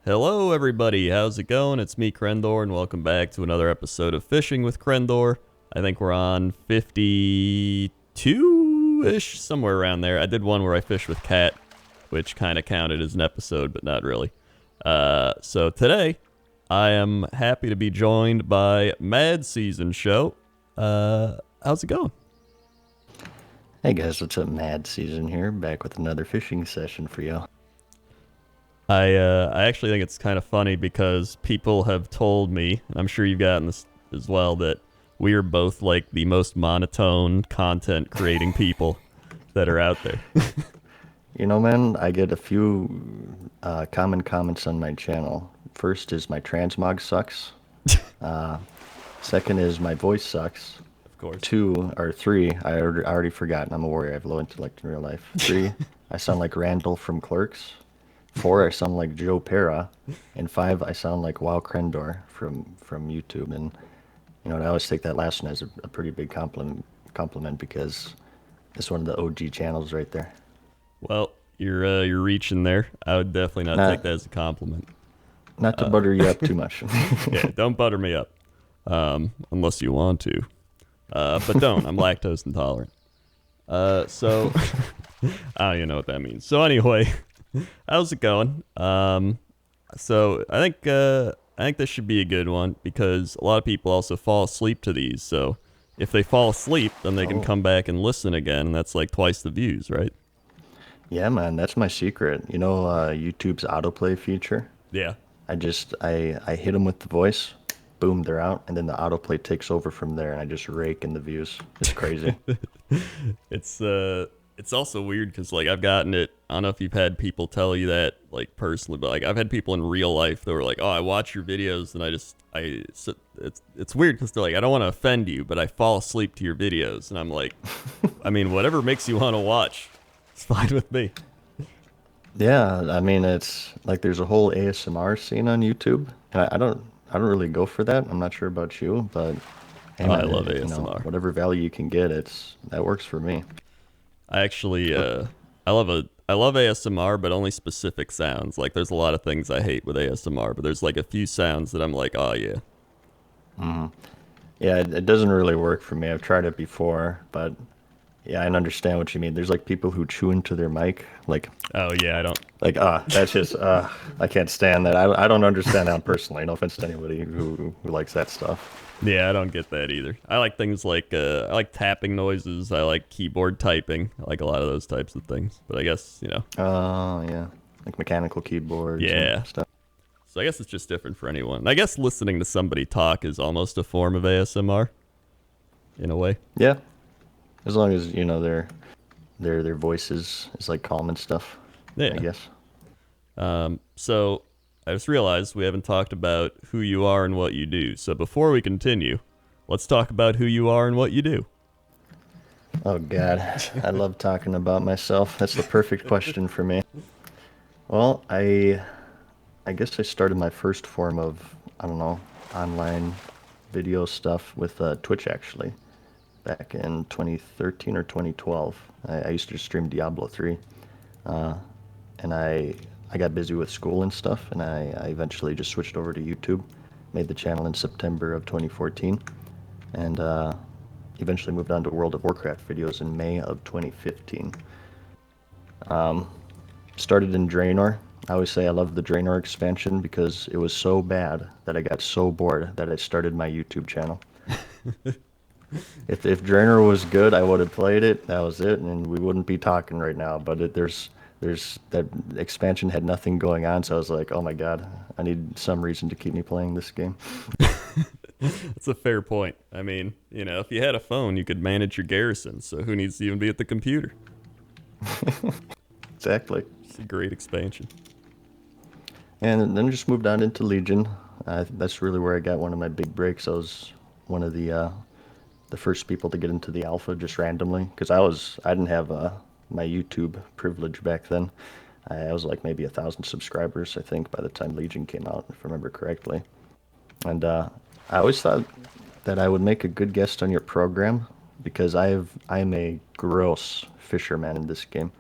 Hello, everybody. How's it going? It's me, Crendor, and welcome back to another episode of Fishing with Crendor. I think we're on 52-ish, somewhere around there. I did one where I fished with Cat, which kind of counted as an episode, but not really. So today, I am happy to be joined by Madseasonshow. How's it going? Hey guys, what's up? Mad Season here, back with another fishing session for you. I actually think it's kind of funny because people have told me, and I'm sure you've gotten this as well, that we are both like the most monotone content creating people that are out there. You know, man, I get a few common comments on my channel. First is my transmog sucks. Uh, Second is my voice sucks. Of course. Two or three, I already forgotten. I'm a warrior. I have low intellect in real life. Three, I sound like Randall from Clerks. Four, I sound like Joe Pera. And five, I sound like Wowcrendor from YouTube. And you know, I always take that last one as a pretty big compliment because it's one of the OG channels right there. Well, you're reaching there. I would definitely not take that as a compliment. Not to butter you up too much. Yeah, don't butter me up, unless you want to. But don't. I'm lactose intolerant. So I don't even know what that means. So anyway, how's it going? So I think this should be a good one because a lot of people also fall asleep to these. So if they fall asleep, then they can come back and listen again, and that's like twice the views, right? Yeah, man, that's my secret. You know, YouTube's autoplay feature. Yeah. I hit them with the voice, boom, they're out, and then the autoplay takes over from there, and I just rake in the views. It's crazy. It's also weird because like I've gotten it. I don't know if you've had people tell you that like personally, but like I've had people in real life that were like, "Oh, I watch your videos," and it's weird because they're like, "I don't want to offend you, but I fall asleep to your videos," and I'm like, I mean, whatever makes you want to watch, it's fine with me. Yeah, I mean, it's like there's a whole ASMR scene on YouTube, and I don't really go for that. I'm not sure about you, but hey, Oh, I man, love you know, ASMR. whatever value you can get, that works for me. I actually, I love ASMR, but only specific sounds. Like, there's a lot of things I hate with ASMR, but there's like a few sounds that I'm like, oh yeah. Yeah, it doesn't really work for me. I've tried it before, but yeah, I understand what you mean. There's like people who chew into their mic, Oh yeah, I don't. that's just I can't stand that. I don't understand that personally. No offense to anybody who likes that stuff. Yeah, I don't get that either. I like things like I like tapping noises. I like keyboard typing. I like a lot of those types of things. But I guess Oh yeah, like mechanical keyboards yeah. and stuff. So I guess it's just different for anyone. I guess listening to somebody talk is almost a form of ASMR, in a way. Yeah, as long as you know their voices is like calm and stuff. I Yeah. guess. So I just realized we haven't talked about who you are and what you do. So before we continue, let's talk about who you are and what you do. Oh God, I love talking about myself. That's the perfect question for me. Well, I guess I started my first form of, I don't know, online video stuff with Twitch actually, back in 2013 or 2012. I used to stream Diablo 3, uh, and I got busy with school and stuff, and I eventually just switched over to YouTube, made the channel in September of 2014, and eventually moved on to World of Warcraft videos in May of 2015. Started in Draenor. I always say I love the Draenor expansion because it was so bad that I got so bored that I started my YouTube channel. If Draenor was good, I would have played it. That was it, and we wouldn't be talking right now. But there's that expansion had nothing going on, so I was like, oh my God, I need some reason to keep me playing this game. That's a fair point. I mean, if you had a phone, you could manage your garrison. So who needs to even be at the computer? Exactly. It's a great expansion. And then just moved on into Legion. That's really where I got one of my big breaks. I was one of the first people to get into the alpha just randomly because I didn't have my YouTube privilege back then. I was like maybe 1,000 subscribers, I think, by the time Legion came out, if I remember correctly. And I always thought that I would make a good guest on your program because I'm a gross fisherman in this game.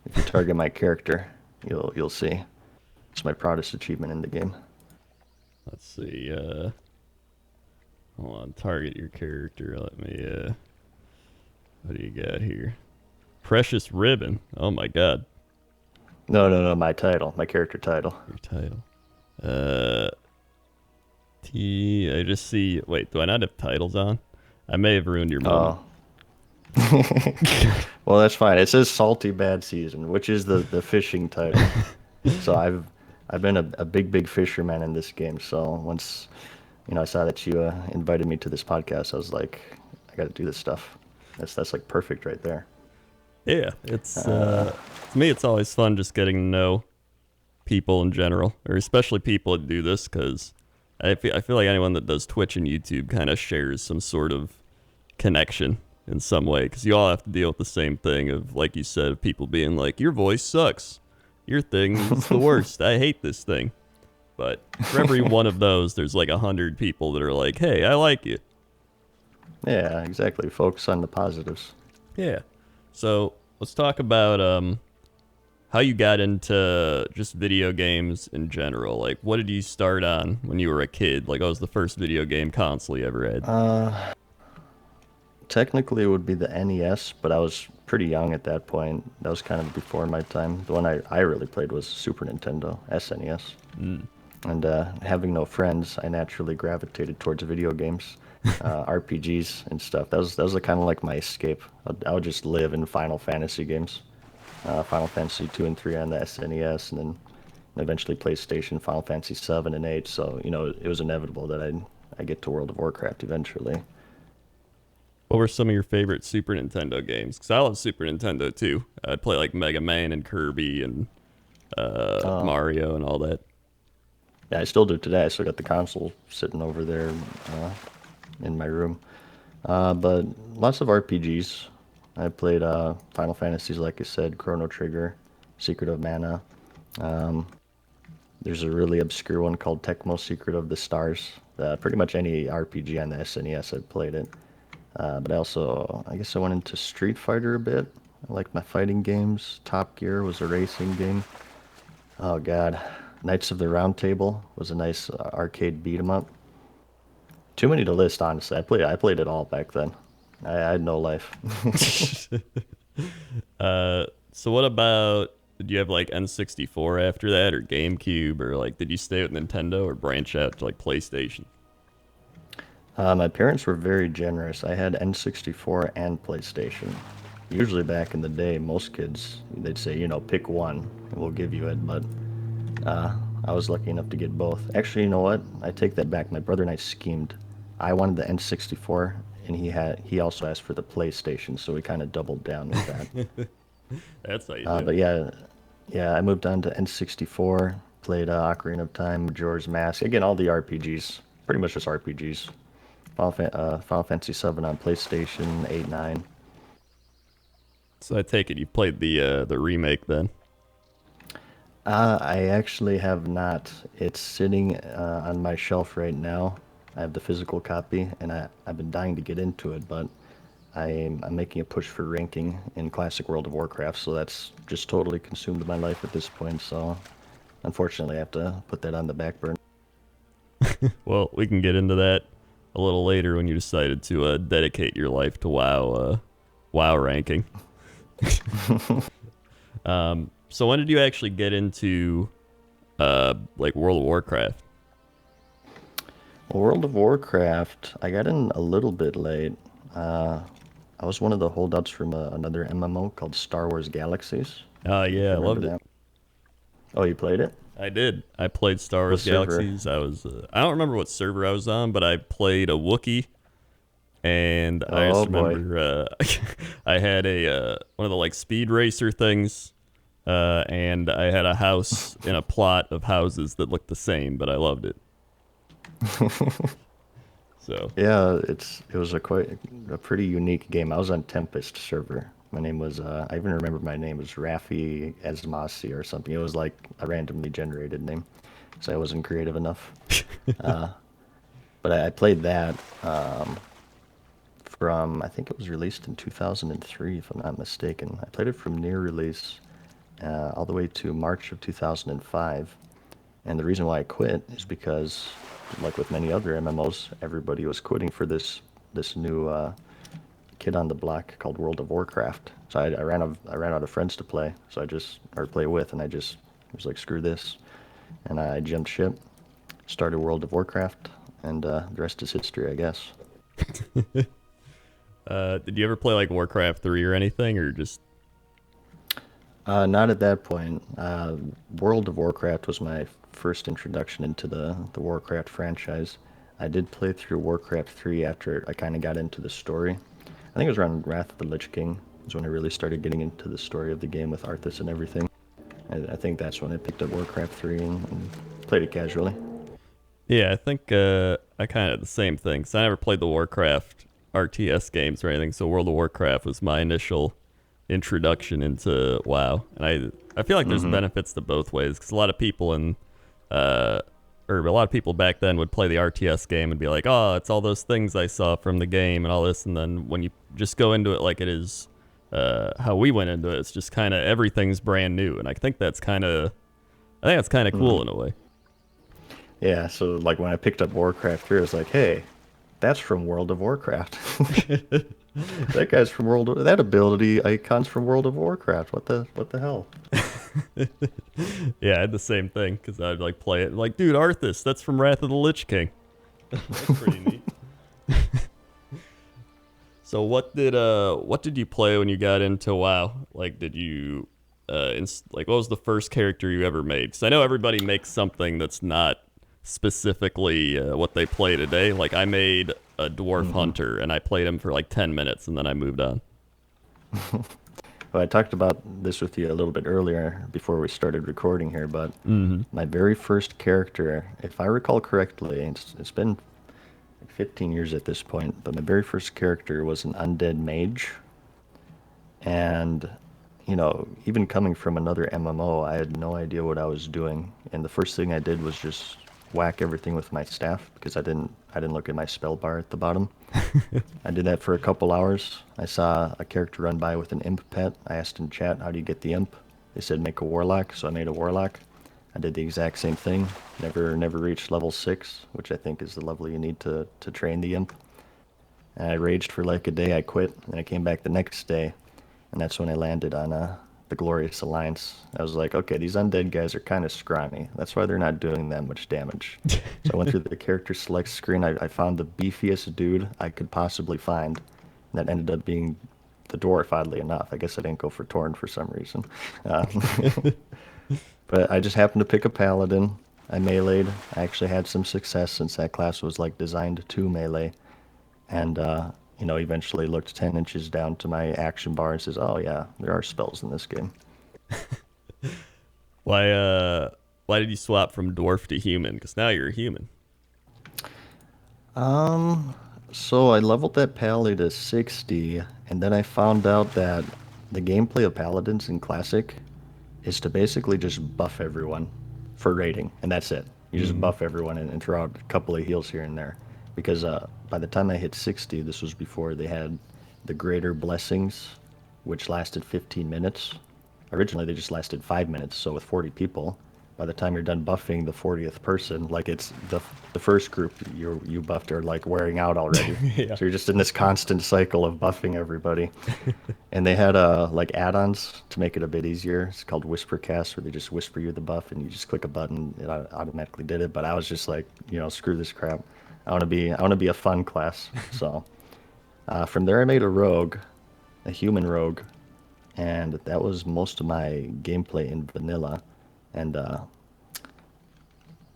If you target my character, you'll see. It's my proudest achievement in the game. Let's see. Hold on. Target your character. Let me. What do you got here? Precious ribbon. Oh my god. No, my title, my character title. Your title. Uh. I just see. Wait, do I not have titles on? I may have ruined your moment. Oh. Well, that's fine. It says Salty Bad Season, which is the fishing title. So I've been a big fisherman in this game. So once I saw that you invited me to this podcast, I was like, I got to do this stuff. That's like perfect right there. Yeah, it's to me, it's always fun just getting to know people in general, or especially people that do this, because I feel like anyone that does Twitch and YouTube kind of shares some sort of connection in some way, because you all have to deal with the same thing of, like you said, of people being like, your voice sucks, your thing is the worst, I hate this thing. But for every one of those, there's like 100 people that are like, hey, I like you. Yeah, exactly. Focus on the positives. Yeah. So let's talk about how you got into just video games in general. Like, what did you start on when you were a kid? Like, what was the first video game console you ever had? Technically, it would be the NES, but I was pretty young at that point. That was kind of before my time. The one I really played was Super Nintendo, SNES. And having no friends, I naturally gravitated towards video games, RPGs and stuff. That was kind of like my escape. I would just live in Final Fantasy games. Final Fantasy 2 and 3 on the SNES, and then eventually PlayStation, Final Fantasy 7 and 8. So, it was inevitable that I'd get to World of Warcraft eventually. What were some of your favorite Super Nintendo games? Because I love Super Nintendo too. I'd play like Mega Man and Kirby and Mario and all that. Yeah, I still do today. I still got the console sitting over there in my room. But lots of RPGs. I played Final Fantasies, like I said, Chrono Trigger, Secret of Mana. There's a really obscure one called Tecmo Secret of the Stars. Pretty much any RPG on the SNES, I've played it. But I guess I went into Street Fighter a bit. I like my fighting games. Top Gear was a racing game. Oh God, Knights of the Round Table was a nice arcade beat 'em up. Too many to list, honestly. I played it all back then. I had no life. So what about, did you have like N64 after that, or GameCube, or like did you stay with Nintendo or branch out to like PlayStation? My parents were very generous. I had N64 and PlayStation. Usually back in the day, most kids, they'd say, pick one and we'll give you it. But I was lucky enough to get both. Actually, you know what? I take that back. My brother and I schemed. I wanted the N64, and he also asked for the PlayStation, so we kind of doubled down with that. That's how you do it. But yeah, I moved on to N64, played Ocarina of Time, Majora's Mask. Again, all the RPGs, pretty much just RPGs. Final Fantasy 7 on PlayStation 8, 9. So I take it you played the remake then. I actually have not. It's sitting on my shelf right now. I have the physical copy, and I've been dying to get into it, but I'm making a push for ranking in Classic World of Warcraft, so that's just totally consumed my life at this point. So unfortunately, I have to put that on the back burner. Well, we can get into that a little later when you decided to dedicate your life to WoW ranking. So when did you actually get into like World of Warcraft? Well, World of Warcraft, I got in a little bit late. I was one of the holdouts from another MMO called Star Wars Galaxies. Oh yeah, I loved it. That. Oh, you played it? I did. I played Star What Wars server? Galaxies. I don't remember what server I was on, but I played a Wookiee, and I Oh just boy. remember I had a one of the like speed racer things, and I had a house in a plot of houses that looked the same, but I loved it. So Yeah, it was a pretty unique game. I was on Tempest server. My name was I even remember my name was Rafi Esmasi or something. It was like a randomly generated name, so I wasn't creative enough. But I played that from I think it was released in 2003, if I'm not mistaken. I played it from near release all the way to March of 2005. And the reason why I quit is because, like with many other MMOs, everybody was quitting for this new kid on the block called World of Warcraft. So I ran out of friends to play, so I just or play with, and I just was like, screw this, and I jumped ship, started World of Warcraft, and the rest is history, I guess. Did you ever play like Warcraft 3 or anything, or just? Not at that point. World of Warcraft was my first introduction into the Warcraft franchise. I did play through Warcraft 3 after I kind of got into the story. I think it was around Wrath of the Lich King is when I really started getting into the story of the game with Arthas and everything. I think that's when I picked up Warcraft 3 and played it casually. Yeah, I think I kind of the same thing. So I never played the Warcraft RTS games or anything. So World of Warcraft was my initial introduction into WoW, and I feel like there's benefits to both ways because a lot of people uh, or a lot of people back then would play the RTS game and be like, oh, it's all those things I saw from the game and all this, and then when you just go into it like it is how we went into it, it's just kind of everything's brand new, and I think that's kind of cool in a way. Yeah, so like when I picked up Warcraft 3, I was like, hey, that's from World of Warcraft. That guy's from that ability icon's from World of Warcraft. What the hell? Yeah, I had the same thing because I'd like play it and like, dude, Arthas, that's from Wrath of the Lich King. That's pretty neat. So what did you play when you got into WoW? Like, did you like what was the first character you ever made? Because I know everybody makes something that's not specifically what they play today. Like I made a dwarf hunter and I played him for like 10 minutes and then I moved on. Well, I talked about this with you a little bit earlier before we started recording here, but my very first character, if I recall correctly, it's been like 15 years at this point, but my very first character was an undead mage. And, even coming from another MMO, I had no idea what I was doing. And the first thing I did was just whack everything with my staff because I didn't look at my spell bar at the bottom. I did that for a couple hours. I saw a character run by with an imp pet. I asked in chat, how do you get the imp? They said make a warlock, so I made a warlock. I did the exact same thing. Never reached level 6, which I think is the level you need to train the imp. And I raged for like a day. I quit, and I came back the next day, and that's when I landed on the Glorious Alliance. I was like, okay, these undead guys are kind of scrawny. That's why they're not doing that much damage. So I went through the character select screen. I found the beefiest dude I could possibly find. And that ended up being the dwarf, oddly enough. I guess I didn't go for Torn for some reason. Uh, but I just happened to pick a paladin. I meleeed. I actually had some success since that class was like designed to melee. And eventually looked 10 inches down to my action bar and says, oh yeah, there are spells in this game. Why did you swap from dwarf to human? Because now you're a human. So I leveled that pally to 60, and then I found out that the gameplay of paladins in classic is to basically just buff everyone for rating, and that's it. You just buff everyone and throw out a couple of heals here and there. Because by the time I hit 60, this was before they had the Greater Blessings, which lasted 15 minutes. Originally, they just lasted 5 minutes, so with 40 people, by the time you're done buffing the 40th person, like it's the first group you buffed are like wearing out already. Yeah. So you're just in this constant cycle of buffing everybody. And they had like add-ons to make it a bit easier. It's called Whisper Cast, where they just whisper you the buff and you just click a button, it automatically did it. But I was just like, screw this crap. I want to be a fun class. So from there, I made a rogue, a human rogue, and that was most of my gameplay in vanilla. And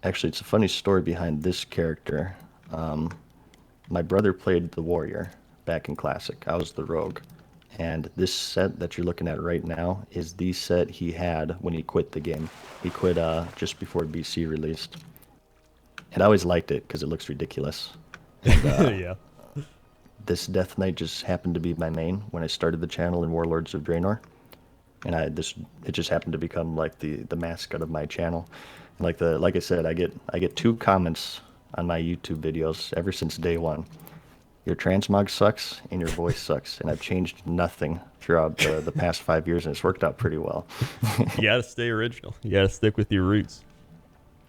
actually, it's a funny story behind this character. My brother played the warrior back in classic. I was the rogue, and this set that you're looking at right now is the set he had when he quit the game. He quit just before BC released. And I always liked it because it looks ridiculous. And, Yeah. this Death Knight just happened to be my main when I started the channel in Warlords of Draenor. And it just happened to become like the mascot of my channel. And like I said, I get 2 comments on my YouTube videos ever since day 1. Your transmog sucks and your voice sucks. And I've changed nothing throughout the past 5 years, and it's worked out pretty well. You gotta stay original. You gotta stick with your roots.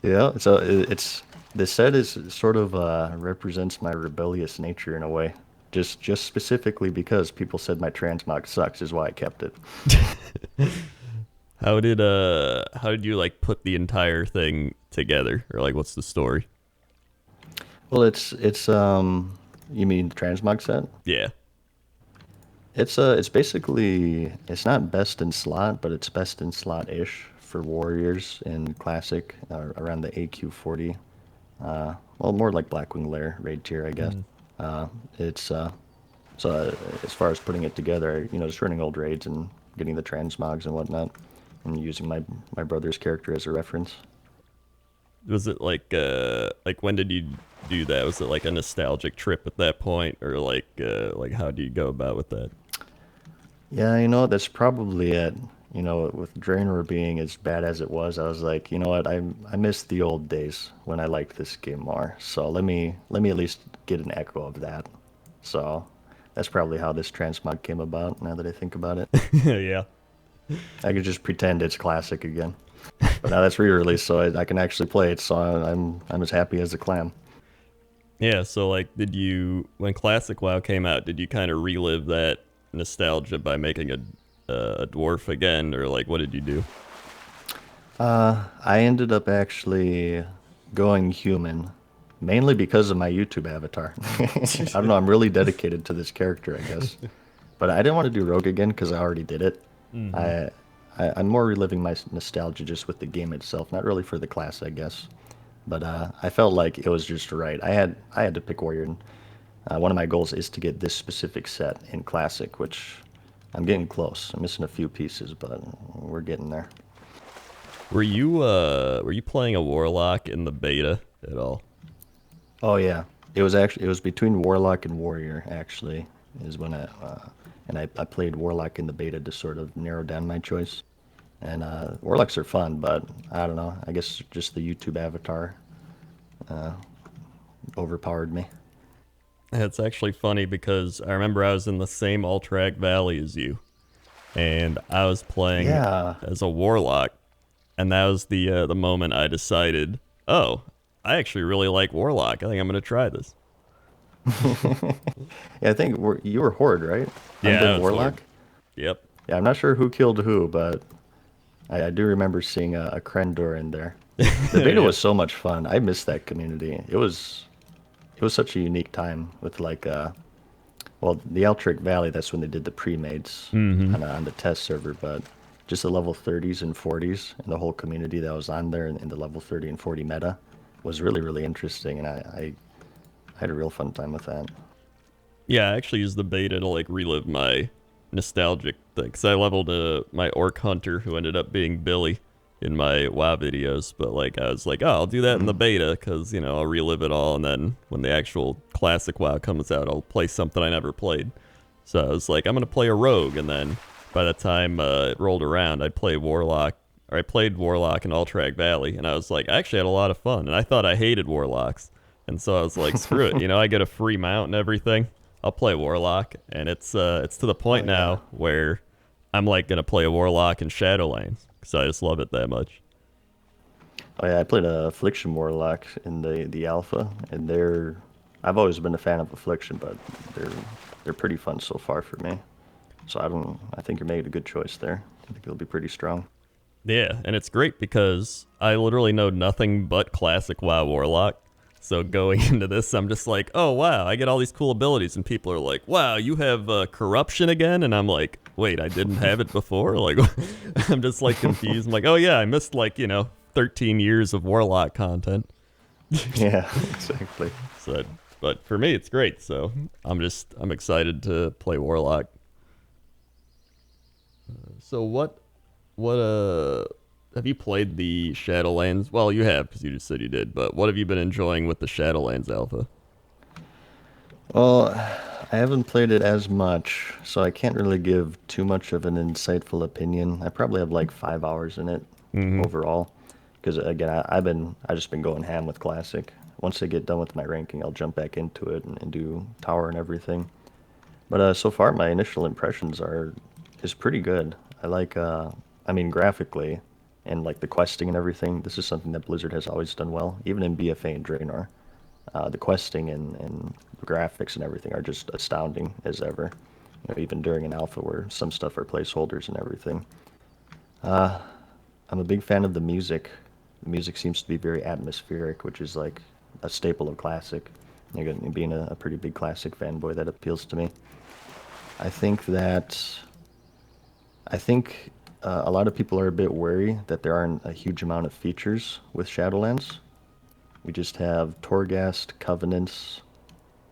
Yeah, so it's the set is sort of represents my rebellious nature in a way. Just specifically because people said my transmog sucks is why I kept it. How did you like put the entire thing together, or like what's the story? Well, it's you mean the transmog set? Yeah. It's basically it's not best in slot, but it's best in slot-ish for warriors in classic around the AQ40. Well, more like Blackwing Lair raid tier, I guess. Mm. Uh, it's so as far as putting it together, just running old raids and getting the transmogs and whatnot, and using my brother's character as a reference. Was it like when did you do that? Was it like a nostalgic trip at that point, or like how do you go about with that? Yeah, that's probably it. With Draenor being as bad as it was, I was like, you know what, I miss the old days when I liked this game more. So let me at least get an echo of that. So that's probably how this transmog came about. Now that I think about it, Yeah. I could just pretend it's classic again. But now that's re-released, so I can actually play it. So I'm as happy as a clam. Yeah, so like when Classic WoW came out, did you kind of relive that nostalgia by making a dwarf again, or like what did you do? I ended up actually going human, mainly because of my YouTube avatar. I don't know. I'm really dedicated to this character, I guess. But I didn't want to do rogue again because I already did it. Hmm. I, I'm more reliving my nostalgia just with the game itself, not really for the class, I guess. But I felt like it was just right. I had to pick warrior. And, one of my goals is to get this specific set in classic, which I'm getting close. I'm missing a few pieces, but we're getting there. Were you playing a warlock in the beta at all? Oh yeah, it was between Warlock and Warrior actually is when I played Warlock in the beta to sort of narrow down my choice. And Warlocks are fun, but I don't know. I guess just the YouTube avatar overpowered me. It's actually funny because I remember I was in the same Alterac Valley as you, and I was playing Yeah, as a warlock, and that was the moment I decided, oh, I actually really like warlock. I think I'm gonna try this. yeah. I think you were Horde, right? Yeah, Undead that was hard. Warlock. Yep. Yeah, I'm not sure who killed who, but I do remember seeing a Crendor in there. The beta Yeah. was so much fun. I missed that community. It was such a unique time with like well, the Altric Valley, that's when they did the pre-mades Hmm. on the test server, but just the level 30s and 40s and the whole community that was on there in the level 30 and 40 meta was really, really interesting, and I had a real fun time with that. Yeah, I actually used the beta to like relive my nostalgic thing. Because I leveled my orc hunter who ended up being Billy in my WoW videos. But like I was like, oh, I'll do that in the beta because I'll relive it all, and then when the actual classic WoW comes out, I'll play something I never played. So I was like, I'm gonna play a rogue, and then by the time it rolled around, I'd play warlock. Or I played Warlock in Alterac Valley, and I was like, I actually had a lot of fun. And I thought I hated Warlocks. And so I was like, screw it. I get a free mount and everything. I'll play Warlock, and it's to the Oh point yeah. now where I'm like gonna play a Warlock in Shadowlands because I just love it that much. Oh yeah, I played a Affliction Warlock in the alpha, and I've always been a fan of Affliction, but they're they're pretty fun so far for me. So I think you made a good choice there. I think it'll be pretty strong. Yeah, and it's great because I literally know nothing but classic WoW Warlock. So going into this, I'm just like, oh wow, I get all these cool abilities, and people are like, wow, you have corruption again, and I'm like, wait, I didn't have it before. Like, I'm just like confused. I'm like, oh yeah, I missed 13 years of Warlock content. Yeah, exactly. So, but for me, it's great. So I'm excited to play Warlock. So what have you played the Shadowlands? Well, you have because you just said you did. But what have you been enjoying with the Shadowlands alpha? Well, I haven't played it as much, so I can't really give too much of an insightful opinion. I probably have like 5 hours in it Hmm. overall, because again, I just been going ham with classic. Once I get done with my ranking, I'll jump back into it and do tower and everything. But so far, my initial impressions are is pretty good. I like, I mean, graphically, and like the questing and everything. This is something that Blizzard has always done well, even in BFA and Draenor. The questing and the graphics and everything are just astounding as ever. Even during an alpha where some stuff are placeholders and everything. I'm a big fan of the music. The music seems to be very atmospheric, which is like a staple of classic. Being a pretty big classic fanboy, that appeals to me. I think that I think a lot of people are a bit wary that there aren't a huge amount of features with Shadowlands. We just have Torghast, Covenants,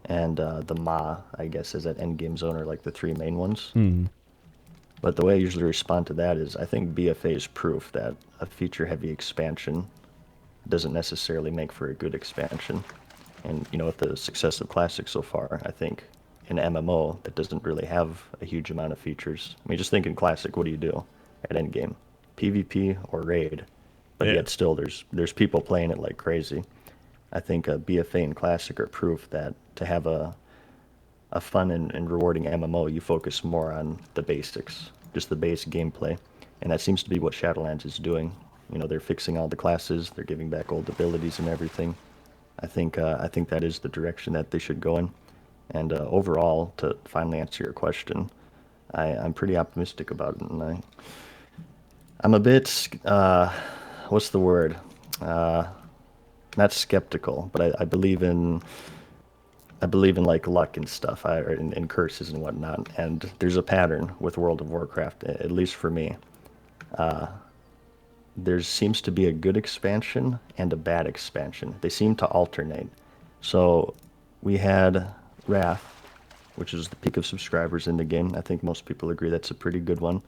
and the Ma, I guess, is that endgame zone are like the three main ones. Hmm. But the way I usually respond to that is I think BFA is proof that a feature-heavy expansion doesn't necessarily make for a good expansion. And with the success of Classic so far, I think in MMO that doesn't really have a huge amount of features. I mean, just think in Classic, what do you do at endgame? PvP or raid? But Yeah. yet still, there's people playing it like crazy. I think BFA and Classic are proof that to have a fun and rewarding MMO, you focus more on the basics, just the base gameplay. And that seems to be what Shadowlands is doing. They're fixing all the classes, they're giving back old abilities and everything. I think that is the direction that they should go in. And overall, to finally answer your question, I'm pretty optimistic about it, and I'm a bit what's the word? Uh, Not skeptical, but I believe in like luck and stuff, or in curses and whatnot. And there's a pattern with World of Warcraft, at least for me. There seems to be a good expansion and a bad expansion. They seem to alternate. So we had Wrath, which is the peak of subscribers in the game. I think most people agree that's a pretty good one.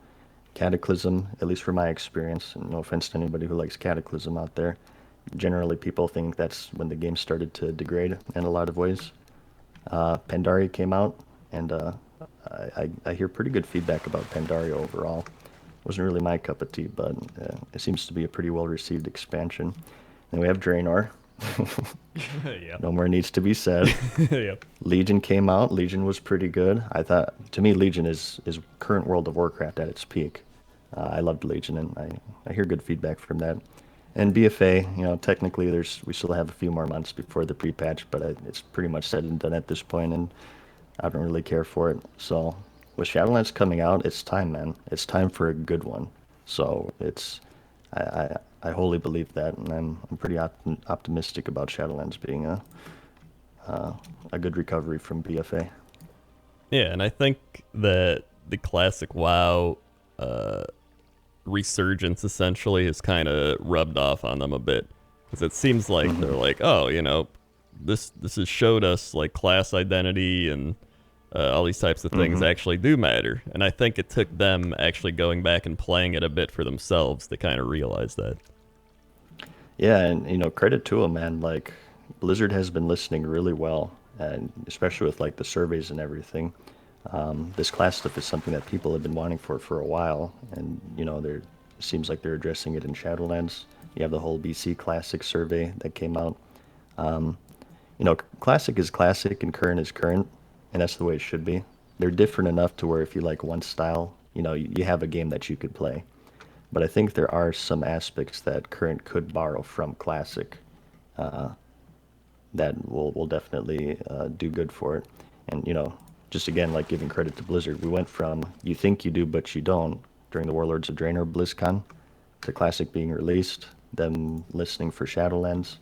Cataclysm, at least from my experience, and no offense to anybody who likes Cataclysm out there, generally people think that's when the game started to degrade in a lot of ways. Pandaria came out, and I hear pretty good feedback about Pandaria overall. Wasn't really my cup of tea, but it seems to be a pretty well-received expansion. Then we have Draenor. Yeah. No more needs to be said. Yep. Legion came out. Legion was pretty good. I thought, to me, Legion is current World of Warcraft at its peak. I loved Legion, and I hear good feedback from that. And BFA, technically we still have a few more months before the pre-patch, but it's pretty much said and done at this point, and I don't really care for it. So with Shadowlands coming out, it's time, man. It's time for a good one. So I wholly believe that, and I'm pretty optimistic about Shadowlands being a good recovery from BFA. Yeah, and I think that the classic WoW resurgence essentially has kind of rubbed off on them a bit, because it seems like they're like, oh, this has showed us like class identity and all these types of things actually do matter. And I think it took them actually going back and playing it a bit for themselves to kind of realize that. Yeah, and credit to them, man. Like Blizzard has been listening really well, and especially with like the surveys and everything. This class stuff is something that people have been wanting for a while, and there it seems like they're addressing it in Shadowlands. You have the whole BC Classic survey that came out. Classic is classic and current is current, and that's the way it should be. They're different enough to where if you like one style, you have a game that you could play. But I think there are some aspects that current could borrow from classic that will definitely do good for it. And just again, like giving credit to Blizzard, we went from you think you do but you don't during the Warlords of Draenor BlizzCon to Classic being released, them listening for Shadowlands,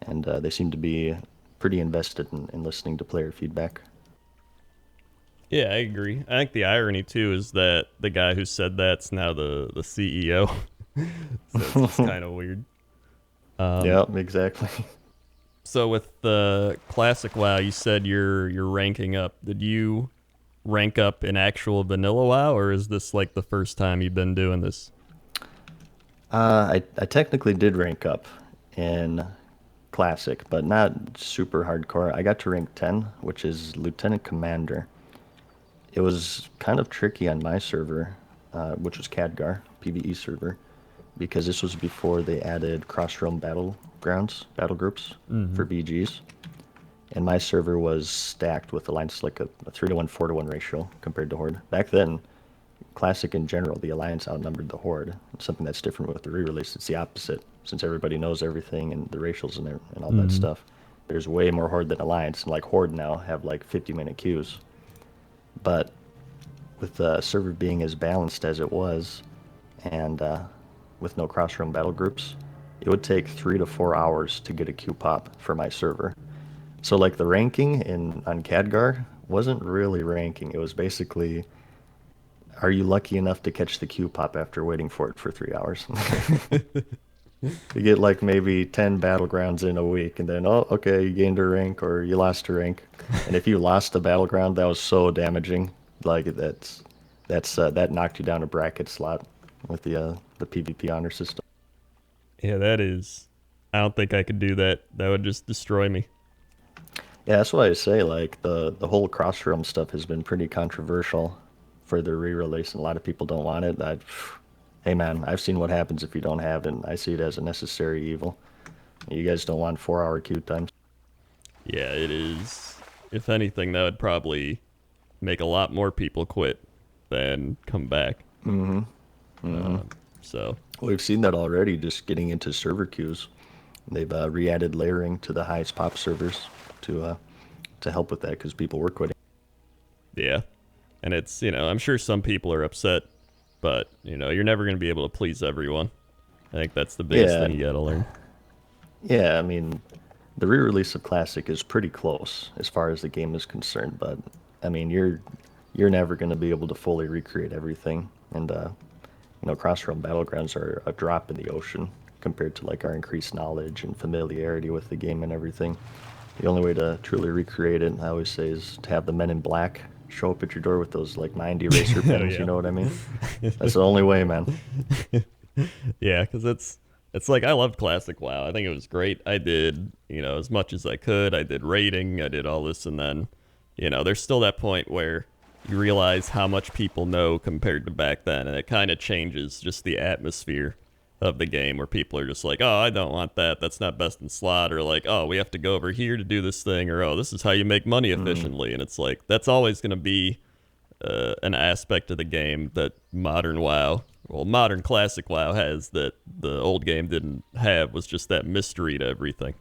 and they seem to be pretty invested in listening to player feedback. Yeah, I agree. I think the irony too is that the guy who said that's now the CEO. So it's kind of weird. Yeah, exactly. So with the classic WoW, you said you're ranking up. Did you rank up in actual vanilla WoW, or is this like the first time you've been doing this? I technically did rank up in Classic, but not super hardcore. I got to rank 10, which is Lieutenant Commander. It was kind of tricky on my server, which was Khadgar, PvE server, because this was before they added cross-realm battlegrounds, battle groups for BGs. And my server was stacked with alliance like a 3-to-1, 4-to-1 ratio compared to Horde. Back then, Classic in general, the Alliance outnumbered the Horde. Something that's different with the re-release. It's the opposite, since everybody knows everything and the racials and all that Mm-hmm. stuff. There's way more Horde than Alliance, and like Horde now have like 50-minute queues. But with the server being as balanced as it was, and with no cross-realm battle groups, it would take 3 to 4 hours to get a queue pop for my server. So like the ranking in on Khadgar wasn't really ranking. It was basically, are you lucky enough to catch the queue pop after waiting for it for 3 hours? You get like maybe 10 battlegrounds in a week, and then, oh, okay, you gained a rank or you lost a rank. And if you lost a battleground, that was so damaging. Like that knocked you down a bracket slot with the PvP honor system. Yeah, that is. I don't think I could do that. That would just destroy me. Yeah, that's why I say like the whole cross realm stuff has been pretty controversial for the re-release, and a lot of people don't want it. Hey man, I've seen what happens if you don't have it, and I see it as a necessary evil. You guys don't want 4 hour queue times. Yeah, it is. If anything, that would probably make a lot more people quit than come back. Mm-hmm. Mm-hmm. So We've seen that already, just getting into server queues. They've re-added layering to the highest pop servers to help with that because people were quitting. yeah, and it's I'm sure some people are upset, but you're never going to be able to please everyone. I think that's the biggest Yeah, thing you got to learn. yeah. I mean, the re-release of Classic is pretty close as far as the game is concerned, but I mean, you're never going to be able to fully recreate everything, and cross-realm battlegrounds are a drop in the ocean compared to like our increased knowledge and familiarity with the game and everything. The only way to truly recreate it, I always say, is to have the men in black show up at your door with those like mind eraser Oh pens. You yeah. know what I mean? That's the only way, man. Yeah, because it's like I loved classic WoW. I think it was great. I did as much as I could. I did raiding. I did all this, and then there's still that point where you realize how much people know compared to back then, and it kind of changes just the atmosphere of the game where people are just like, oh, I don't want that. That's not best in slot, or like, oh, we have to go over here to do this thing, or oh, this is how you make money efficiently, and it's like that's always going to be an aspect of the game that modern classic WoW has that the old game didn't have, was just that mystery to everything.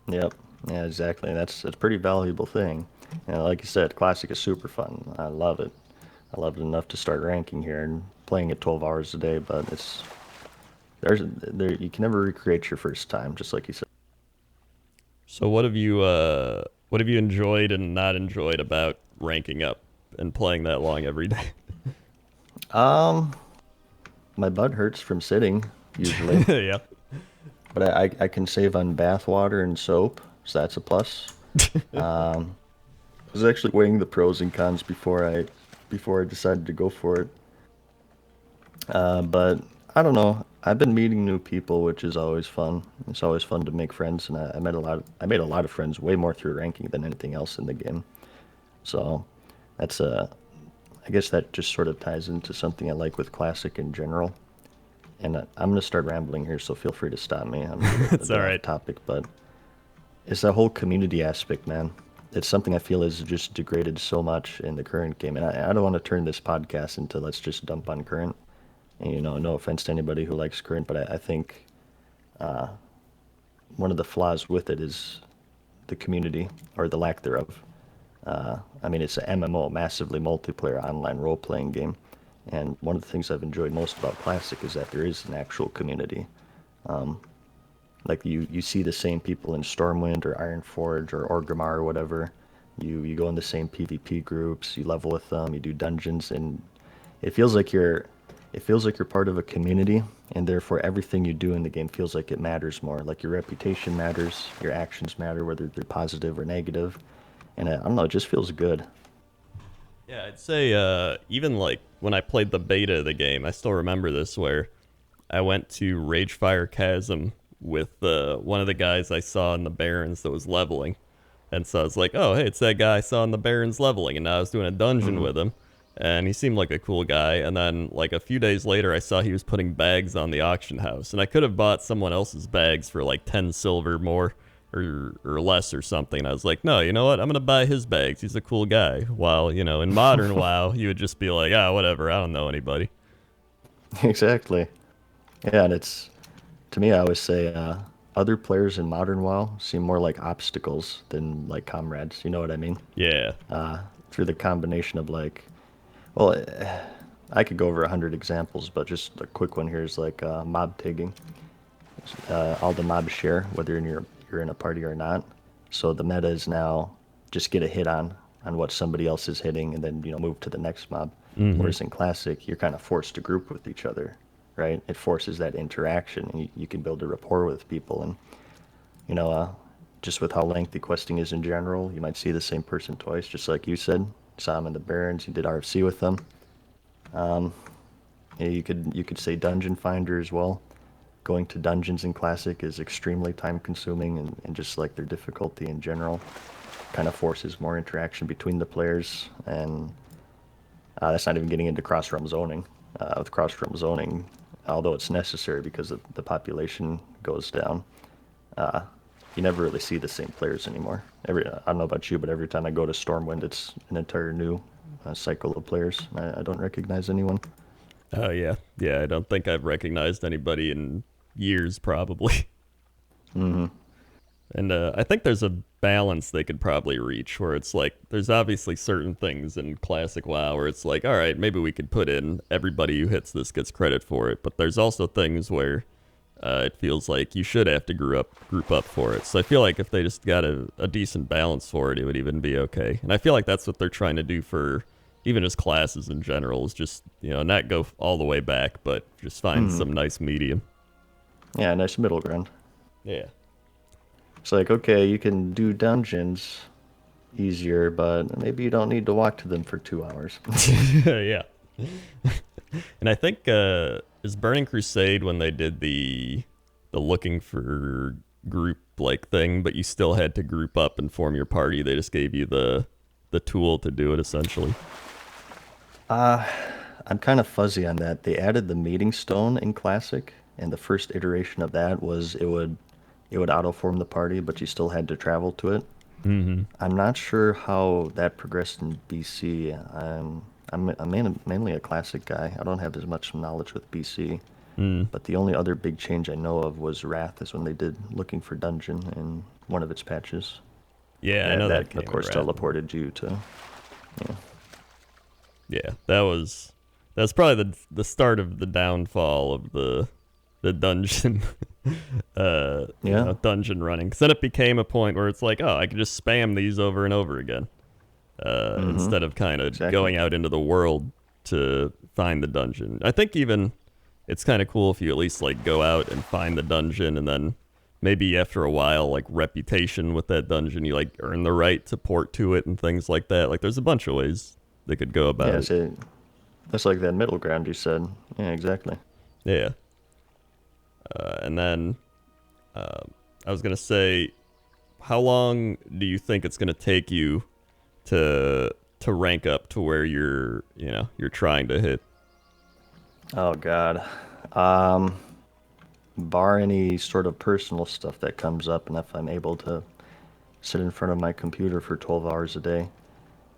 Yep. Yeah, exactly. That's a pretty valuable thing. Like you said, Classic is super fun. I love it. I love it enough to start ranking here and playing it 12 hours a day. But there you can never recreate your first time, just like you said. So what have you enjoyed and not enjoyed about ranking up and playing that long every day? Um, my butt hurts from sitting usually, Yeah. but I can save on bath water and soap, so that's a plus. I was actually weighing the pros and cons before I decided to go for it. But I don't know. I've been meeting new people, which is always fun. It's always fun to make friends, and I made a lot of friends, way more through ranking than anything else in the game. So that's I guess that just sort of ties into something I like with Classic in general. And I'm gonna start rambling here, so feel free to stop me. I'm a It's bit all off right. topic, but it's that whole community aspect, man. It's something I feel is just degraded so much in the current game, and I don't want to turn this podcast into let's just dump on current. And no offense to anybody who likes current, but I think one of the flaws with it is the community or the lack thereof. I mean, it's an MMO, massively multiplayer online role-playing game, and one of the things I've enjoyed most about Classic is that there is an actual community. Like you see the same people in Stormwind or Ironforge or Orgrimmar or whatever. You go in the same PvP groups, you level with them, you do dungeons, and it feels like you're it feels like you're part of a community, and therefore everything you do in the game feels like it matters more. Like your reputation matters, your actions matter, whether they're positive or negative, and I don't know, it just feels good. Yeah, I'd say even like when I played the beta of the game, I still remember this where I went to Ragefire Chasm with one of the guys I saw in the Barrens that was leveling. And so I was like, oh, hey, it's that guy I saw in the Barrens leveling. And now I was doing a dungeon Hmm. with him. And he seemed like a cool guy. And then, like, a few days later, I saw he was putting bags on the auction house. And I could have bought someone else's bags for like 10 silver more or less or something. And I was like, no, you know what? I'm gonna buy his bags. He's a cool guy. While in modern WoW, you would just be like, whatever. I don't know anybody. Exactly. Yeah, and to me, I always say other players in modern WoW seem more like obstacles than like comrades. You know what I mean? Yeah. Through the combination of well, I could go over 100 examples, but just a quick one here is like mob tagging. All the mobs share, whether you're in a party or not. So the meta is now just get a hit on what somebody else is hitting, and then move to the next mob. Whereas in classic, you're kind of forced to group with each other, right? It forces that interaction, and you can build a rapport with people. And just with how lengthy questing is in general, you might see the same person twice, just like you said. Saw him in the Barrens, you did RFC with them. Yeah, you could say dungeon finder as well. Going to dungeons in classic is extremely time consuming, and just like their difficulty in general kind of forces more interaction between the players. And that's not even getting into cross realm zoning. With cross realm zoning, although it's necessary because the population goes down, you never really see the same players anymore. I don't know about you, but every time I go to Stormwind, it's an entire new cycle of players. I don't recognize anyone. Oh yeah. Yeah. I don't think I've recognized anybody in years, probably. And I think there's a balance they could probably reach where it's like there's obviously certain things in classic WoW where it's like, all right, maybe we could put in everybody who hits this gets credit for it, but there's also things where it feels like you should have to group up for it. So I feel like if they just got a decent balance for it, it would even be okay. And I feel like that's what they're trying to do for even just classes in general, is just not go all the way back, but just find some nice medium. Yeah, nice middle ground. Yeah. It's like, okay, you can do dungeons easier, but maybe you don't need to walk to them for 2 hours. Yeah. And I think is Burning Crusade when they did the looking for group like thing, but you still had to group up and form your party. They just gave you the tool to do it essentially. I'm kind of fuzzy on that. They added the meeting stone in Classic, and the first iteration of that was it would auto form the party, but you still had to travel to it. Mm-hmm. I'm not sure how that progressed in BC. I'm mainly a Classic guy. I don't have as much knowledge with BC. Mm. But the only other big change I know of was Wrath, is when they did Looking for Dungeon in one of its patches. Yeah, I And know that that came of course in Wrath. teleported you to. Yeah. Yeah, that's probably the start of the downfall of the dungeon Yeah. dungeon running. Because then it became a point where it's like, oh, I could just spam these over and over again, instead of kind of Exactly. going out into the world to find the dungeon. I think even it's kind of cool if you at least like go out and find the dungeon, and then maybe after a while, like reputation with that dungeon, you like earn the right to port to it and things like that. Like there's a bunch of ways they could go about Yeah, it. so that's like that middle ground you said. Yeah, exactly. Yeah. And then I was gonna say, how long do you think it's gonna take you to rank up to where you're trying to hit? Oh God. Bar any sort of personal stuff that comes up, and if I'm able to sit in front of my computer for 12 hours a day,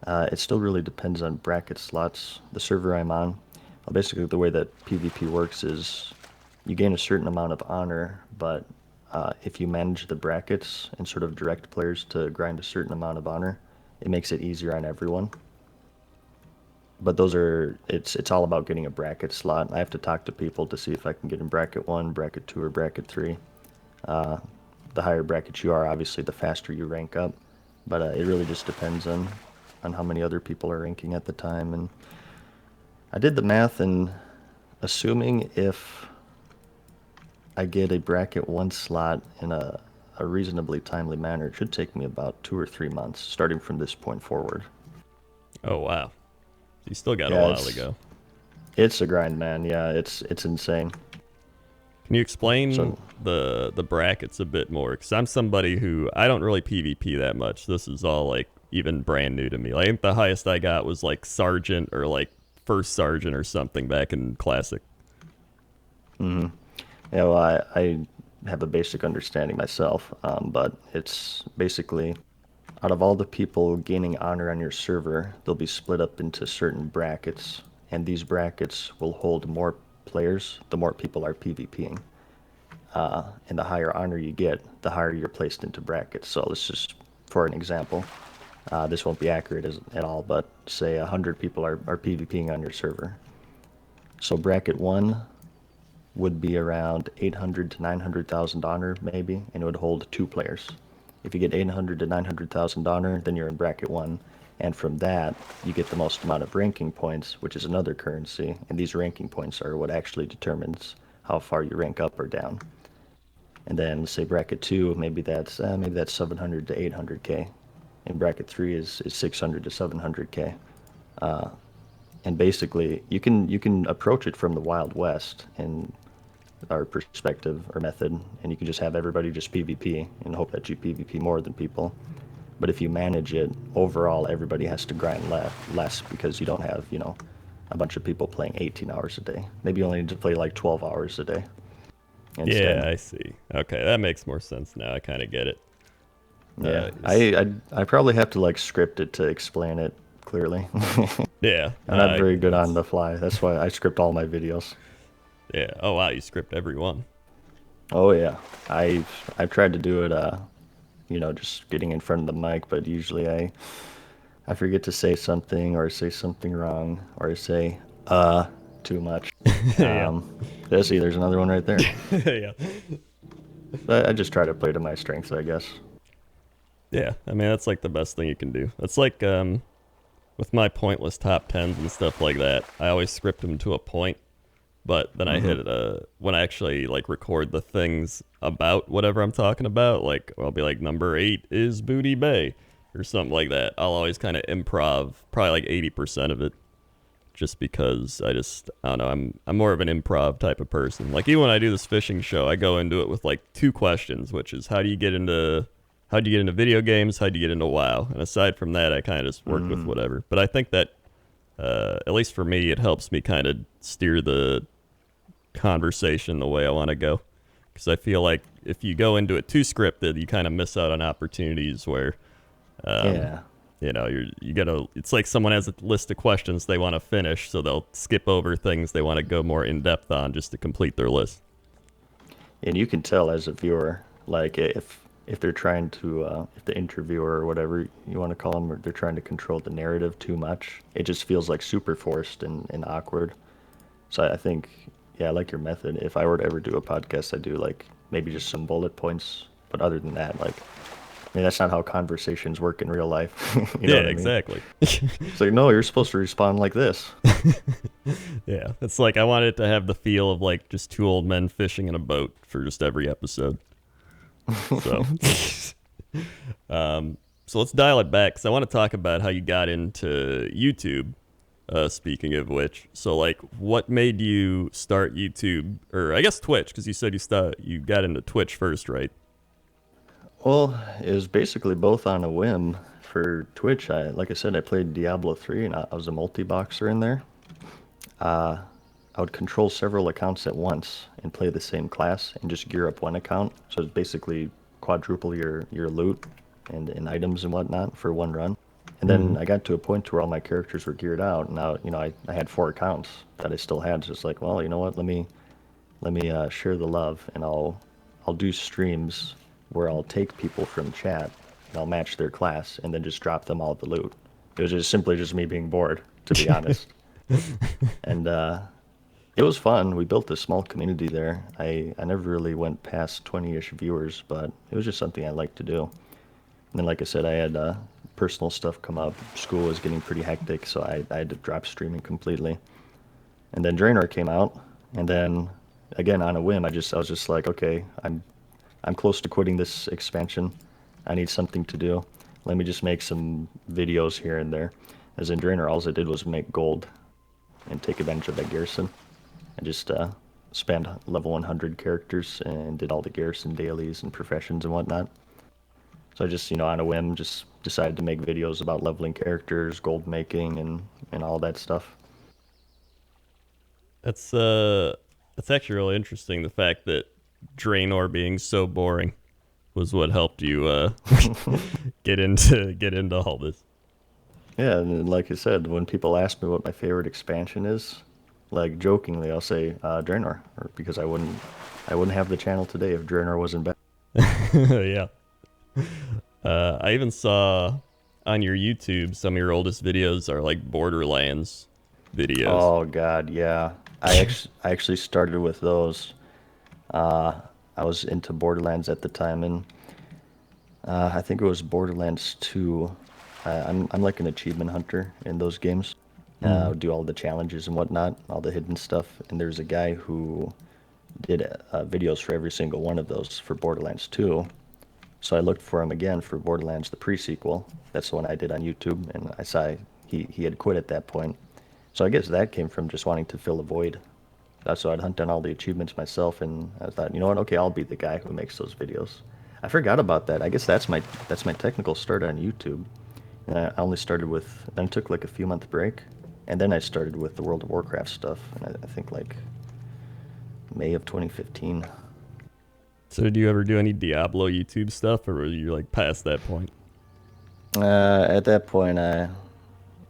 it still really depends on bracket slots. The server I'm on, basically the way that PvP works is you gain a certain amount of honor, but if you manage the brackets and sort of direct players to grind a certain amount of honor, it makes it easier on everyone. But it's all about getting a bracket slot. I have to talk to people to see if I can get in bracket 1, bracket 2, or bracket 3. The higher bracket you are, obviously, the faster you rank up. But it really just depends on how many other people are ranking at the time. And I did the math, and assuming if I get a bracket 1 slot in a reasonably timely manner, it should take me about 2 or 3 months, starting from this point forward. Oh wow, you still got a Yeah, while to go. it's a grind, man. Yeah, it's insane. Can you explain So the brackets a bit more? Because I'm somebody who I don't really PvP that much. This is all like even brand new to me. Like, I think the highest I got was like sergeant or like first sergeant or something back in classic. yeah, well, I have a basic understanding myself. But it's basically out of all the people gaining honor on your server, they'll be split up into certain brackets, and these brackets will hold more players the more people are PvPing. And the higher honor you get, the higher you're placed into brackets. So let's just, for an example, this won't be accurate at all, but say 100 people are PvPing on your server. So bracket 1 would be around 800 to 900,000 honor maybe, and it would hold 2 players. If you get 800 to 900,000 honor, then you're in bracket 1, and from that you get the most amount of ranking points, which is another currency, and these ranking points are what actually determines how far you rank up or down. And then say bracket 2, maybe that's 700 to 800k, and bracket 3 is 600 to 700k. And basically you can approach it from the Wild West in our perspective or method, and you can just have everybody just PvP and hope that you PvP more than people. But if you manage it overall, everybody has to grind less because you don't have, a bunch of people playing 18 hours a day. Maybe you only need to play like 12 hours a day Yeah, instead. I see. Okay, that makes more sense now. I kind of get it. Yeah, Yes. I probably have to like script it to explain it clearly. Yeah, I'm not very good on that's the fly. That's why I script all my videos. yeah. Oh wow, you script every one. Oh yeah, I've tried to do it, just getting in front of the mic, but usually I forget to say something or say something wrong or say too much. Yeah, See, there's another one right there. yeah, I just try to play to my strengths, I guess. yeah. I mean, that's like the best thing you can do. That's like with my pointless top tens and stuff like that. I always script them to a point, but then I Hmm. hit when I actually like record the things about whatever I'm talking about. Like I'll be like number 8 is Booty Bay or something like that. I'll always kind of improv probably like 80% of it, just because I don't know, I'm more of an improv type of person. Like even when I do this fishing show, I go into it with like 2 questions, which is how do you get into video games, how do you get into WoW, and aside from that, I kind of just work with Mm. whatever. But I think that at least for me, it helps me kind of steer the conversation the way I want to go. Because I feel like if you go into it too scripted, you kind of miss out on opportunities where um, Yeah. you gotta. It's like someone has a list of questions they want to finish, so they'll skip over things they want to go more in depth on just to complete their list. And you can tell as a viewer, like if they're trying to, if the interviewer or whatever you want to call them, they're trying to control the narrative too much, it just feels like super forced and awkward. So I think, yeah, I like your method. If I were to ever do a podcast, I'd do like maybe just some bullet points. But other than that, like, I mean, that's not how conversations work in real life. You know Yeah, what I mean? exactly. It's like, no, you're supposed to respond like this. Yeah, it's like I want it to have the feel of like just 2 old men fishing in a boat for just every episode. So, so let's dial it back because I want to talk about how you got into YouTube. Speaking of which, so like, what made you start YouTube, or I guess Twitch? Because you said you got into Twitch first, right? Well, it was basically both on a whim. For Twitch, like I said, I played Diablo 3 and I was a multi-boxer in there. I would control several accounts at once and play the same class and just gear up one account. So it's basically quadruple your loot and items and whatnot for one run. And Mm-hmm. then I got to a point to where all my characters were geared out. And now, I had 4 accounts that I still had. So it's like, well, you know what? Let me share the love, and I'll do streams where I'll take people from chat and I'll match their class and then just drop them all the loot. It was just simply just me being bored, to be honest. And it was fun. We built a small community there. I never really went past 20-ish viewers, but it was just something I liked to do. And then, like I said, I had personal stuff come up. School was getting pretty hectic, so I had to drop streaming completely. And then Draenor came out, and then again on a whim, I was just like, okay, I'm close to quitting this expansion. I need something to do. Let me just make some videos here and there. As in Draenor, all I did was make gold and take advantage of that garrison. I just spammed level 100 characters and did all the garrison dailies and professions and whatnot. So I just, on a whim, just decided to make videos about leveling characters, gold making, and all that stuff. That's actually really interesting. The fact that Draenor being so boring was what helped you get into all this. Yeah, and like I said, when people ask me what my favorite expansion is, like jokingly, I'll say Draenor, or because I wouldn't have the channel today if Draenor wasn't back. Yeah. I even saw on your YouTube some of your oldest videos are like Borderlands videos. Oh God, yeah. I actually started with those. Uh, I was into Borderlands at the time, and I think it was Borderlands 2. I'm like an achievement hunter in those games. I Mm. would do all the challenges and whatnot, all the hidden stuff. And there's a guy who did videos for every single one of those for Borderlands 2. So I looked for him again for Borderlands the pre-sequel. That's the one I did on YouTube, and I saw he had quit at that point. So I guess that came from just wanting to fill a void. So I'd hunt down all the achievements myself, and I thought, you know what? Okay, I'll be the guy who makes those videos. I forgot about that. I guess that's my technical start on YouTube. And I only started with, then I took like a few month break, and then I started with the World of Warcraft stuff. And I think like May of 2015. So did you ever do any Diablo YouTube stuff, or were you like past that point? At that point,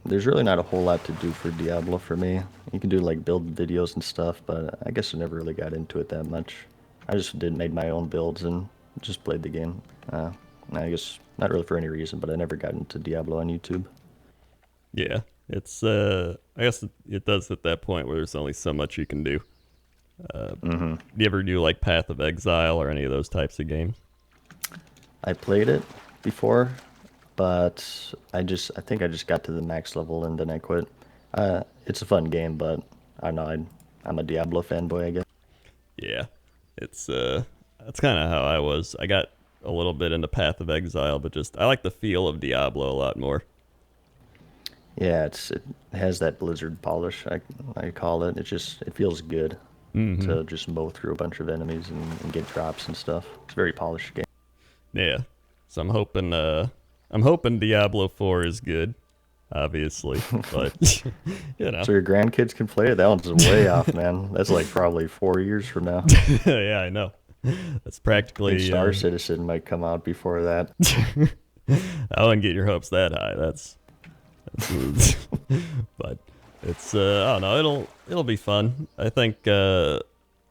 there's really not a whole lot to do for Diablo for me. You can do like build videos and stuff, but I guess I never really got into it that much. I just did made my own builds and just played the game. I guess not really for any reason, but I never got into Diablo on YouTube. Yeah, it's I guess it does at that point where there's only so much you can do. Hmm. Do you ever do like Path of Exile or any of those types of games? I played it before, but I think I just got to the max level and then I quit. It's a fun game, but I don't know. I'm a Diablo fanboy, I guess. Yeah, it's that's kind of how I was. I got a little bit into Path of Exile, but just I like the feel of Diablo a lot more. Yeah, it has that Blizzard polish. I call it. It feels good Hmm. to just mow through a bunch of enemies and get drops and stuff. It's a very polished game. Yeah, so I'm hoping Diablo 4 is good, obviously, but you know, So your grandkids can play it. That one's way off, man. That's like probably 4 years from now. yeah, I know. That's I think practically. Star Citizen might come out before that. I wouldn't get your hopes that high. That's but it's I don't know. It'll be fun. I think I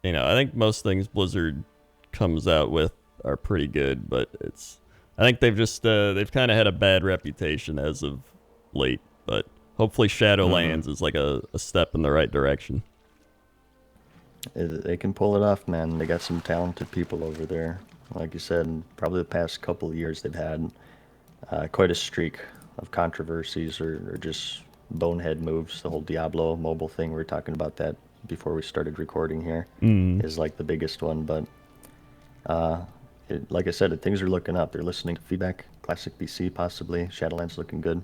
think most things Blizzard comes out with are pretty good, but I think they've kind of had a bad reputation as of late. But hopefully Hmm. Shadowlands is like a step in the right direction. They can pull it off, man. They got some talented people over there. Like you said, probably the past couple of years they've had quite a streak of controversies or just bonehead moves. The whole Diablo mobile thing, we were talking about that before we started recording here, Mm. is like the biggest one. But like I said, things are looking up. They're listening to feedback. Classic BC possibly. Shadowlands looking good.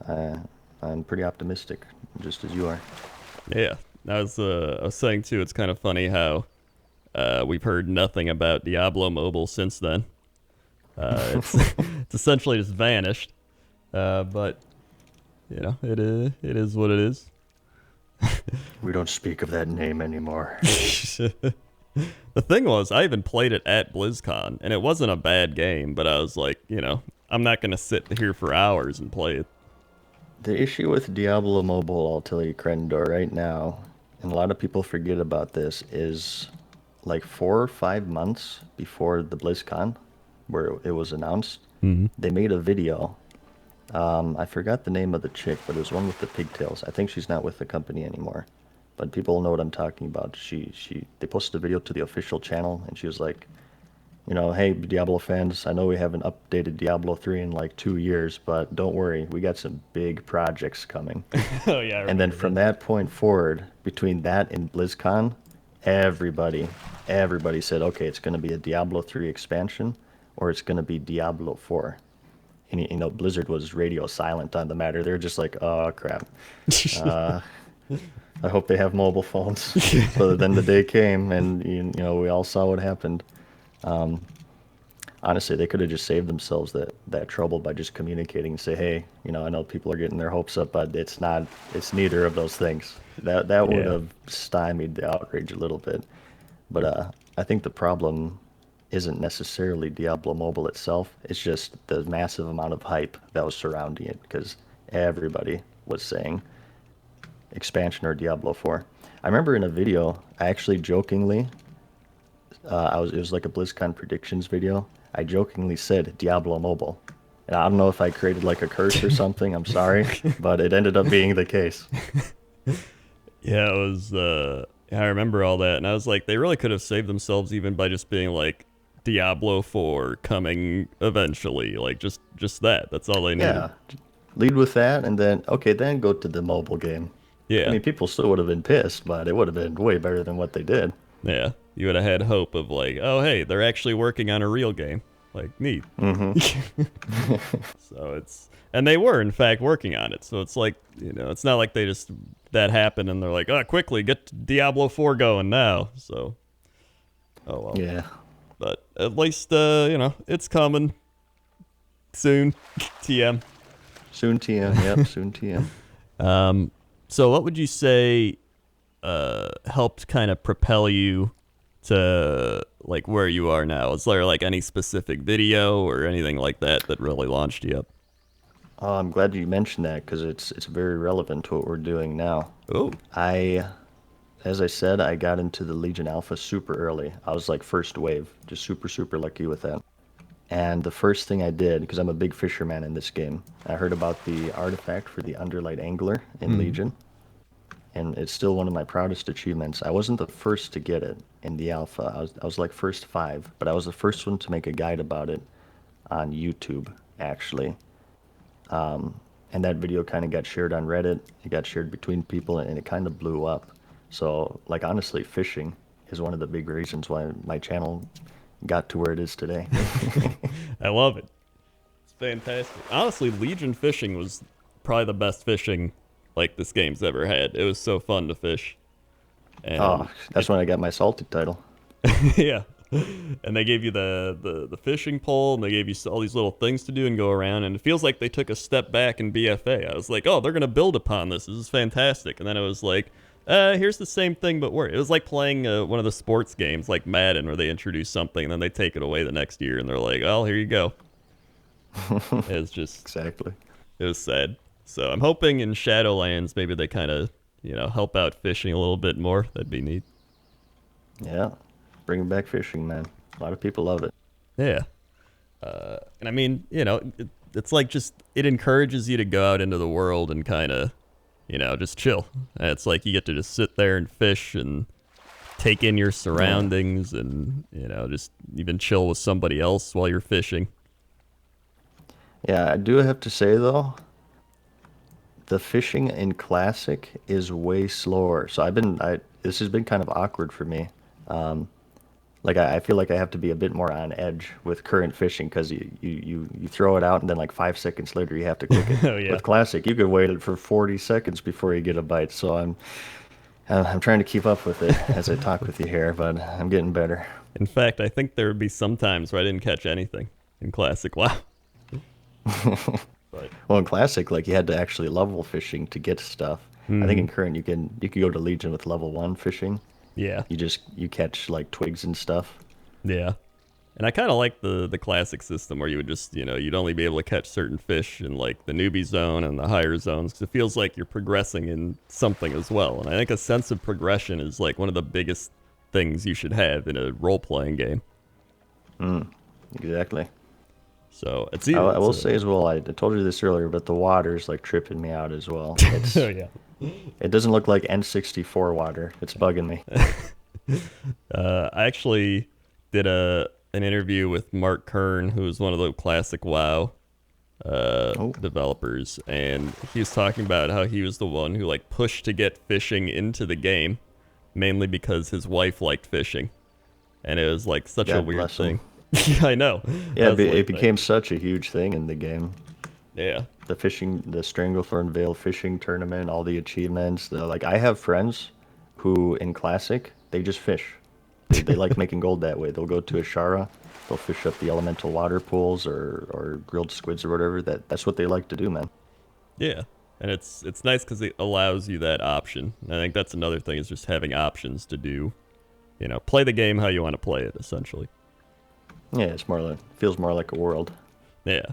Uh, I'm pretty optimistic, just as you are. Yeah. I was saying too, it's kind of funny how we've heard nothing about Diablo Mobile since then. It's it's essentially just vanished. But it is what it is. We don't speak of that name anymore. The thing was, I even played it at BlizzCon, and it wasn't a bad game. But I was like, I'm not gonna sit here for hours and play it. The issue with Diablo Mobile, I'll tell you, Crendor, right now, and a lot of people forget about this, is like 4 or 5 months before the BlizzCon, where it was announced, Hmm. they made a video. I forgot the name of the chick, but it was one with the pigtails. I think she's not with the company anymore, but people know what I'm talking about. They posted a video to the official channel, and she was like, hey, Diablo fans, I know we haven't updated Diablo 3 in like 2 years, but don't worry, we got some big projects coming. Oh yeah, I And then remember from that. that point forward, between that and BlizzCon, everybody, everybody said, okay, it's going to be a Diablo 3 expansion or it's going to be Diablo 4. And Blizzard was radio silent on the matter. They're just like, oh crap. Uh, I hope they have mobile phones. So then the day came, and we all saw what happened. Honestly, they could have just saved themselves that trouble by just communicating and say, hey, I know people are getting their hopes up, but it's neither of those things. That would Yeah. have stymied the outrage a little bit. But I think the problem isn't necessarily Diablo Mobile itself. It's just the massive amount of hype that was surrounding it because everybody was saying expansion or Diablo 4. I remember in a video, I actually jokingly, it was like a BlizzCon predictions video. I jokingly said Diablo Mobile. And I don't know if I created like a curse or something. I'm sorry, but it ended up being the case. Yeah, it was. I remember all that, and I was like, they really could have saved themselves even by just being like Diablo 4 coming eventually, like just that. That's all they needed. Yeah, lead with that, and then okay, then go to the mobile game. I Yeah, mean, people still would have been pissed, but it would have been way better than what they did. yeah. You would have had hope of like, oh hey, they're actually working on a real game. Like neat. Hmm. So it's and they were in fact working on it. So it's like it's not like they just that happened and they're like, oh quickly get Diablo 4 going now. So oh well. Yeah, But at least it's coming soon. TM. soon TM. Yep, soon TM. So what would you say helped kind of propel you to like where you are now? Is there like any specific video or anything like that that really launched you up? Oh, I'm glad you mentioned that because it's very relevant to what we're doing now. Oh, I, as I said, I got into the Legion Alpha super early. I was like first wave, just super lucky with that. And the first thing I did, because I'm a big fisherman in this game, I heard about the artifact for the Underlight Angler in Legion, and it's still one of my proudest achievements. I wasn't the first to get it in the alpha. I was like first 5, but I was the first one to make a guide about it on YouTube, actually. And that video kind of got shared on Reddit. It got shared between people, and it kind of blew up. So, like, honestly, fishing is one of the big reasons why my channel got to where it is today. I love it. It's fantastic. Honestly, Legion fishing was probably the best fishing like this game's ever had. It was so fun to fish. And Oh, that's when I got my salted title. yeah. And they gave you the fishing pole, and they gave you all these little things to do and go around, and it feels like they took a step back in BFA. I was like, oh, they're going to build upon this. This is fantastic. And then it was like, here's the same thing, but worse. It was like playing one of the sports games like Madden where they introduce something, and then they take it away the next year, and they're like, oh, here you go. It's just, Exactly. it was sad. So I'm hoping in Shadowlands, maybe they kind of, help out fishing a little bit more. That'd be neat. Yeah. Bringing back fishing, man. A lot of people love it. Yeah. And I mean, it's like just, it encourages you to go out into the world and kind of, just chill. And it's like you get to just sit there and fish and take in your surroundings and, just even chill with somebody else while you're fishing. Yeah, I do have to say, though, the fishing in Classic is way slower. So this has been kind of awkward for me. Like I feel like I have to be a bit more on edge with current fishing because you throw it out and then like 5 seconds later you have to cook it. Oh, yeah. With Classic, you could wait it for 40 seconds before you get a bite. So I'm trying to keep up with it as I talk with you here, but I'm getting better. In fact, I think there would be some times where I didn't catch anything in Classic. Wow. But Well, in Classic, like you had to actually level fishing to get stuff. I think in current you can go to Legion with level 1 fishing. yeah. You catch like twigs and stuff. Yeah. And I kind of like the classic system where you would just, you'd only be able to catch certain fish in like the newbie zone and the higher zones because it feels like you're progressing in something as well. And I think a sense of progression is like one of the biggest things you should have in a role-playing game. Exactly. So it's I will say as well, I told you this earlier, but the water's like tripping me out as well. oh yeah. It doesn't look like N64 water. It's bugging me. I actually did an interview with Mark Kern, who is one of the classic WoW developers, and he was talking about how he was the one who like pushed to get fishing into the game, mainly because his wife liked fishing, and it was like such a God weird bless him. thing. I know. Yeah, I was like, it became such a huge thing in the game. yeah. The Stranglethorn Vale fishing tournament, all the achievements. Like I have friends who in Classic they just fish. They like making gold that way. They'll go to Ashara, they'll fish up the elemental water pools or grilled squids or whatever. That's what they like to do, man. Yeah, and it's nice because it allows you that option. And I think that's another thing is just having options to do, play the game how you want to play it, essentially. Yeah, it's more like feels more like a world. Yeah.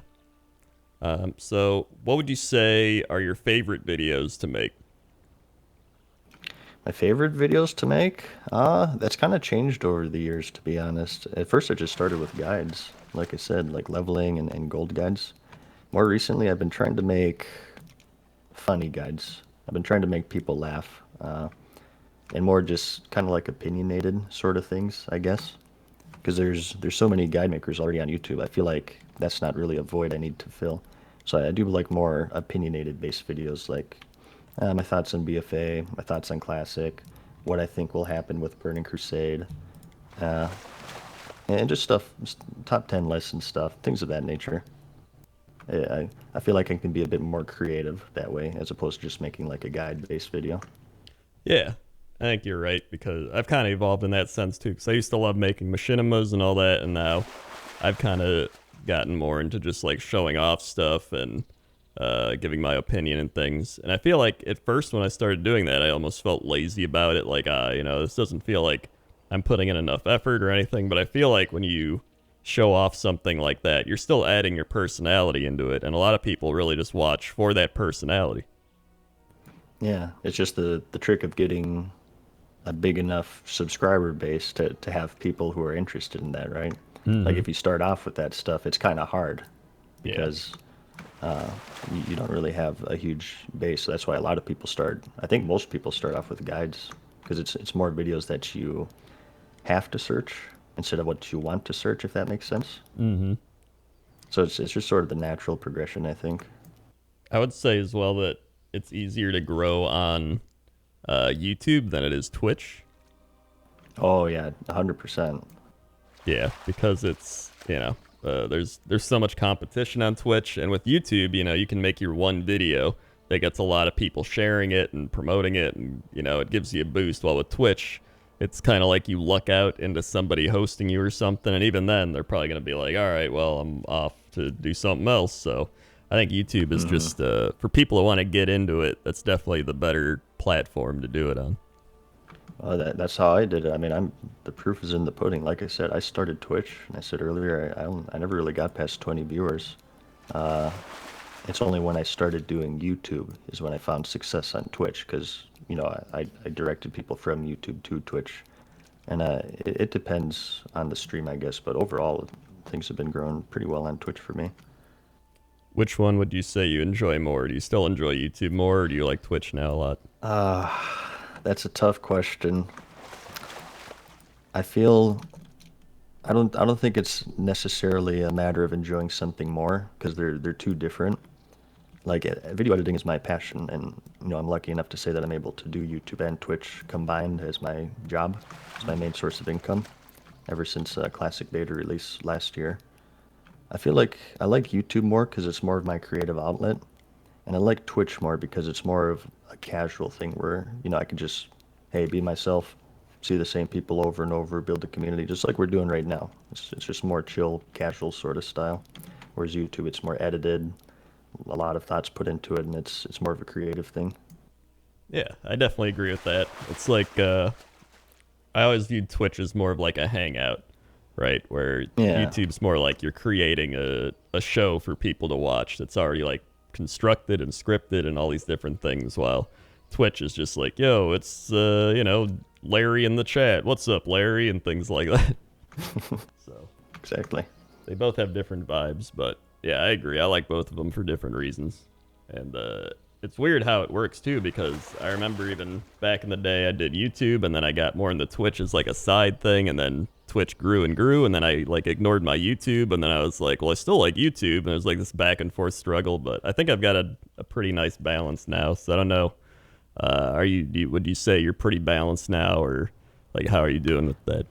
So what would you say are your favorite videos to make? My favorite videos to make? That's kind of changed over the years, to be honest. At first, I just started with guides, like I said, like leveling and gold guides. More recently, I've been trying to make funny guides. I've been trying to make people laugh, and more just kind of like opinionated sort of things, I guess. Because there's so many guide makers already on YouTube. I feel like that's not really a void I need to fill. So I do like more opinionated based videos, like my thoughts on BFA, my thoughts on Classic, what I think will happen with Burning Crusade, uh, and just stuff, just top 10 lists and stuff, things of that nature. I feel like I can be a bit more creative that way as opposed to just making like a guide based video. Yeah, I think you're right because I've kind of evolved in that sense too. Because I used to love making machinimas and all that, and now I've kind of gotten more into just like showing off stuff and giving my opinion and things. And I feel like at first when I started doing that, I almost felt lazy about it. Like, this doesn't feel like I'm putting in enough effort or anything. But I feel like when you show off something like that, you're still adding your personality into it. And a lot of people really just watch for that personality. Yeah, it's just the trick of getting a big enough subscriber base to have people who are interested in that, right? Like Hmm. if you start off with that stuff, it's kind of hard Yeah. because you don't really have a huge base. So that's why a lot of people start. I think most people start off with guides because it's more videos that you have to search instead of what you want to search, if that makes sense. Hmm. So it's just sort of the natural progression, I think. I would say as well that it's easier to grow on YouTube than it is Twitch. Oh yeah, 100%. Yeah, because it's there's so much competition on Twitch, and with YouTube, you can make your one video that gets a lot of people sharing it and promoting it, and it gives you a boost. While with Twitch, it's kind of like you luck out into somebody hosting you or something, and even then, they're probably gonna be like, "All right, well, I'm off to do something else." So I think YouTube is Hmm. just for people who want to get into it. That's definitely the better platform to do it on. That's how I did it. I mean, the proof is in the pudding. Like I said, I started Twitch, and I said earlier, I never really got past 20 viewers. Uh, it's only when I started doing YouTube is when I found success on Twitch, because I directed people from YouTube to Twitch, and it depends on the stream, I guess. But overall, things have been growing pretty well on Twitch for me. Which one would you say you enjoy more? Do you still enjoy YouTube more, or do you like Twitch now a lot? Uh, that's a tough question. I feel I don't think it's necessarily a matter of enjoying something more because they're two different. Like video editing is my passion, and I'm lucky enough to say that I'm able to do YouTube and Twitch combined as my job, as my main source of income, ever since Classic Beta release last year. I feel like I like YouTube more because it's more of my creative outlet, and I like Twitch more because it's more of a casual thing where I can just, hey, be myself, see the same people over and over, build a community, just like we're doing right now. It's just more chill, casual sort of style. Whereas YouTube, it's more edited, a lot of thoughts put into it, and it's more of a creative thing. Yeah, I definitely agree with that. It's like I always viewed Twitch as more of like a hangout, right? Where Yeah. YouTube's more like you're creating a show for people to watch that's already like constructed and scripted and all these different things, while Twitch is just like, yo, it's Larry in the chat. What's up, Larry? And things like that. So Exactly. they both have different vibes, but yeah, I agree. I like both of them for different reasons. And it's weird how it works too, because I remember even back in the day, I did YouTube, and then I got more into Twitch as like a side thing, and then Twitch grew and grew, and then I like ignored my YouTube, and then I was like, well, I still like YouTube, and it was like this back and forth struggle. But I think I've got a pretty nice balance now. So I don't know. Would you say you're pretty balanced now, or like how are you doing with that?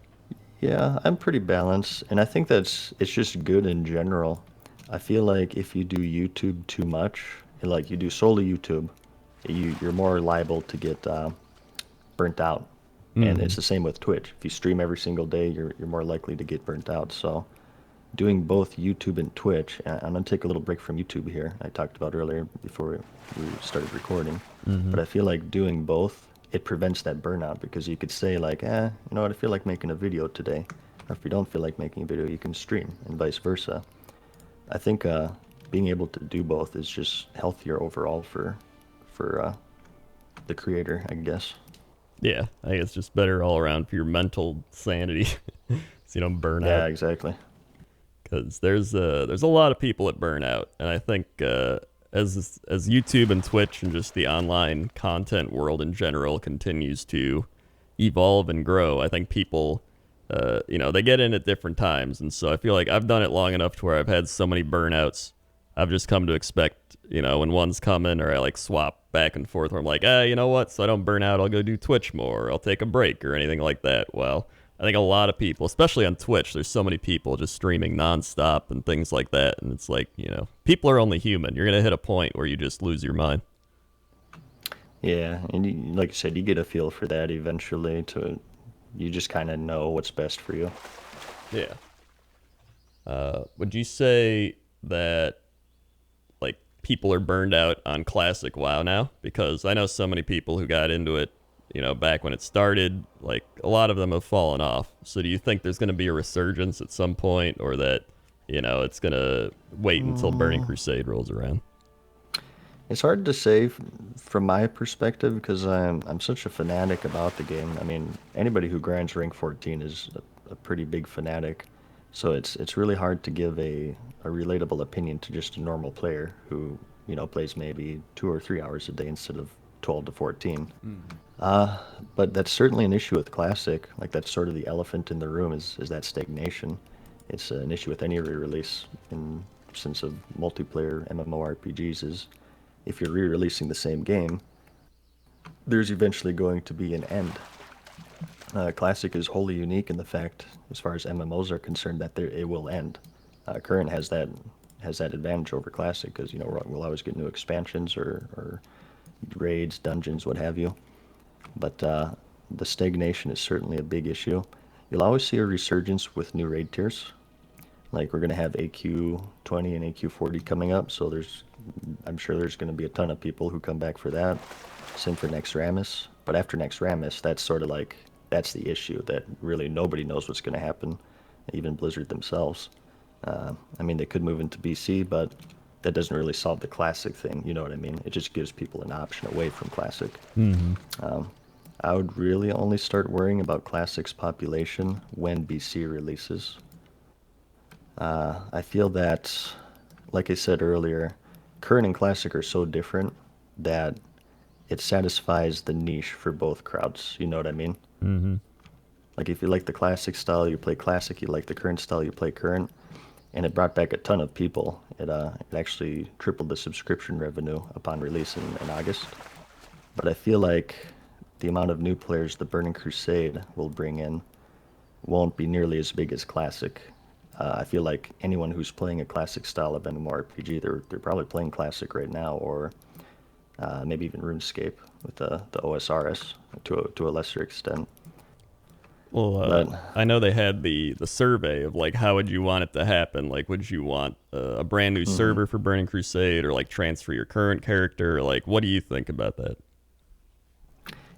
Yeah, I'm pretty balanced, and I think it's just good in general. I feel like if you do YouTube too much, like you do solely YouTube, you're more liable to get burnt out. And Hmm. it's the same with Twitch. If you stream every single day, you're more likely to get burnt out. So doing both YouTube and Twitch, and I'm gonna take a little break from YouTube here. I talked about earlier before we started recording, Hmm. but I feel like doing both it prevents that burnout because you could say like, you know what, I feel like making a video today. Or if you don't feel like making a video, you can stream and vice versa. I think being able to do both is just healthier overall for the creator, I guess. Yeah, I think it's just better all around for your mental sanity, so you don't burn Yeah, out. exactly. Because there's a lot of people that burn out, and I think as YouTube and Twitch and just the online content world in general continues to evolve and grow, I think people, they get in at different times, and so I feel like I've done it long enough to where I've had so many burnouts. I've just come to expect, when one's coming, or I like swap back and forth, where I'm like, you know what? So I don't burn out, I'll go do Twitch more, or I'll take a break, or anything like that. Well, I think a lot of people, especially on Twitch, there's so many people just streaming nonstop and things like that. And it's like, people are only human. You're going to hit a point where you just lose your mind. Yeah, and like you said, you get a feel for that eventually. You just kind of know what's best for you. Yeah. Would you say that like people are burned out on classic WoW now? Because I know so many people who got into it, back when it started. Like a lot of them have fallen off. So do you think there's going to be a resurgence at some point, or that it's going to wait until Burning Crusade rolls around? It's hard to say from my perspective because I'm such a fanatic about the game. I mean, anybody who grinds rank 14 is a pretty big fanatic. So it's really hard to give a relatable opinion to just a normal player who, plays maybe 2 or 3 hours a day instead of 12 to 14. But that's certainly an issue with Classic. Like that's sort of the elephant in the room is that stagnation. It's an issue with any re-release in sense of multiplayer MMORPGs is if you're re-releasing the same game, there's eventually going to be an end. Classic is wholly unique in the fact, as far as MMOs are concerned, that it will end. Current has that advantage over Classic because we'll always get new expansions or raids, dungeons, what have you. But the stagnation is certainly a big issue. You'll always see a resurgence with new raid tiers. Like we're going to have AQ 20 and AQ 40 coming up, so I'm sure there's going to be a ton of people who come back for that. Same for Next Ramus. But after Next Ramus, that's sort of like, that's the issue that really nobody knows what's going to happen, even Blizzard themselves. I mean, they could move into BC, but that doesn't really solve the Classic thing, you know what I mean? It just gives people an option away from Classic. Mm-hmm. I would really only start worrying about Classic's population when BC releases. I feel that, like I said earlier, current and classic are so different that it satisfies the niche for both crowds. You know what I mean? Mm-hmm. Like if you like the classic style, you play classic. You like the current style, you play current. And it brought back a ton of people. It actually tripled the subscription revenue upon release in August. But I feel like the amount of new players the Burning Crusade will bring in won't be nearly as big as classic. I feel like anyone who's playing a classic style of MMORPG, they're probably playing classic right now, or maybe even RuneScape with the OSRS to a lesser extent. Well, But I know they had the survey of like how would you want it to happen? Like, would you want a brand new server for Burning Crusade, or like transfer your current character? Like, what do you think about that?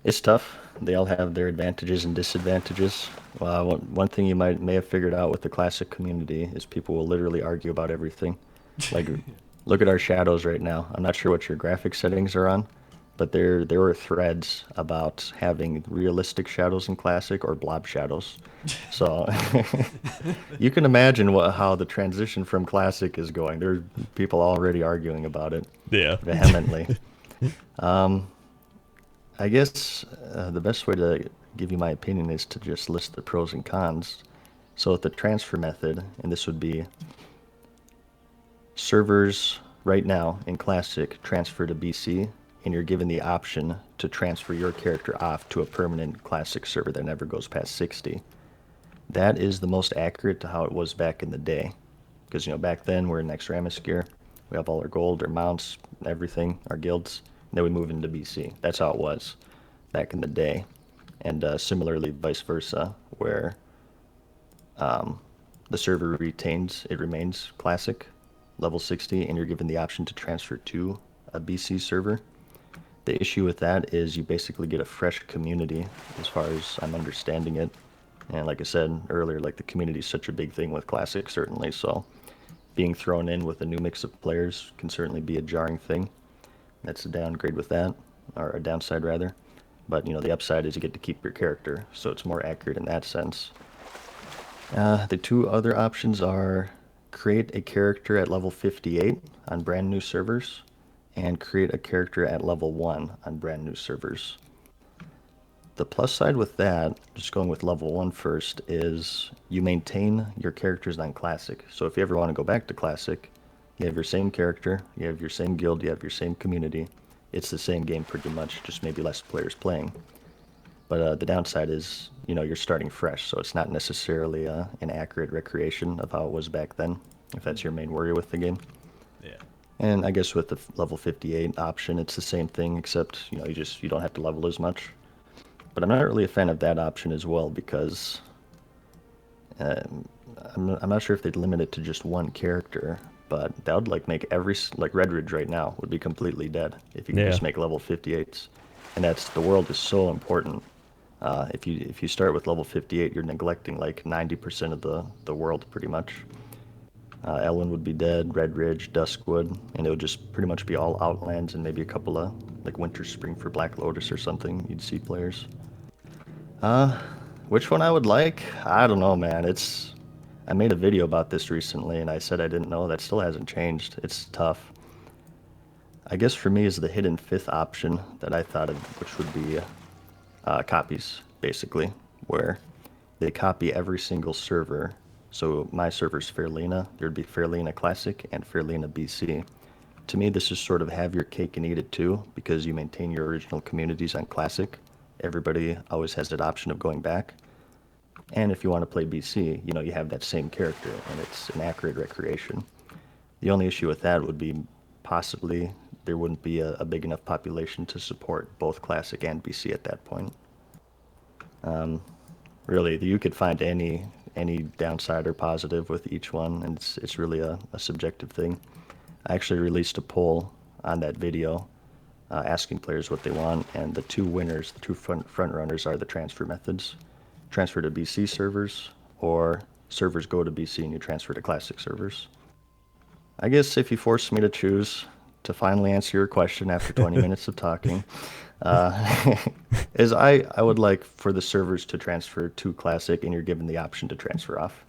it's tough. They all have their advantages and disadvantages. One thing you may have figured out with the classic community is people will literally argue about everything. Like, look at our shadows right now. I'm not sure what your graphic settings are on, but there were threads about having realistic shadows in classic or blob shadows. So you can imagine how the transition from classic is going. There are people already arguing about it Yeah. vehemently. I guess the best way to give you my opinion is to just list the pros and cons. So with the transfer method, and this would be servers right now in Classic transfer to BC, and you're given the option to transfer your character off to a permanent Classic server that never goes past 60. That is the most accurate to how it was back in the day. Because, back then we're in Next Ramus gear. We have all our gold, our mounts, everything, our guilds. And then we move into BC. That's how it was back in the day. And similarly, vice versa, where the server remains Classic, level 60, and you're given the option to transfer to a BC server. The issue with that is you basically get a fresh community, as far as I'm understanding it. And like I said earlier, like the community is such a big thing with Classic, certainly. So being thrown in with a new mix of players can certainly be a jarring thing. That's a downgrade with that, or a downside rather. But the upside is you get to keep your character, so it's more accurate in that sense. The two other options are create a character at level 58 on brand new servers, and create a character at level 1 on brand new servers. The plus side with that, just going with level 1 first, is you maintain your characters on Classic. So if you ever want to go back to Classic, you have your same character, you have your same guild, you have your same community. It's the same game pretty much, just maybe less players playing. But the downside is, you're starting fresh, so it's not necessarily an accurate recreation of how it was back then, if that's your main worry with the game. Yeah. And I guess with the level 58 option, it's the same thing, except, you don't have to level as much. But I'm not really a fan of that option as well, because I'm not sure if they'd limit it to just one character, but that would make like Red Ridge right now would be completely dead if you could just make level 58s. And the world is so important. If you start with level 58, you're neglecting like 90% of the world pretty much. Elwyn would be dead, Red Ridge, Duskwood, and it would just pretty much be all Outlands and maybe a couple of like Winter Spring for Black Lotus or something. You'd see players. Which one I would like? I don't know, man. I made a video about this recently, and I said I didn't know. That still hasn't changed. It's tough. I guess for me is the hidden fifth option that I thought of, which would be copies, basically, where they copy every single server. So my server's Fairlena. There'd be Fairlena Classic and Fairlena BC. To me, this is sort of have your cake and eat it too, because you maintain your original communities on Classic. Everybody always has that option of going back. And if you want to play BC, you have that same character, and it's an accurate recreation. The only issue with that would be possibly there wouldn't be a big enough population to support both Classic and BC at that point. Really, you could find any downside or positive with each one, and it's really a subjective thing. I actually released a poll on that video asking players what they want, and the two winners, the two front runners, are the transfer methods. Transfer to BC servers, or servers go to BC and you transfer to Classic servers. I guess if you force me to choose, to finally answer your question after 20 minutes of talking, is I would like for the servers to transfer to Classic, and you're given the option to transfer off.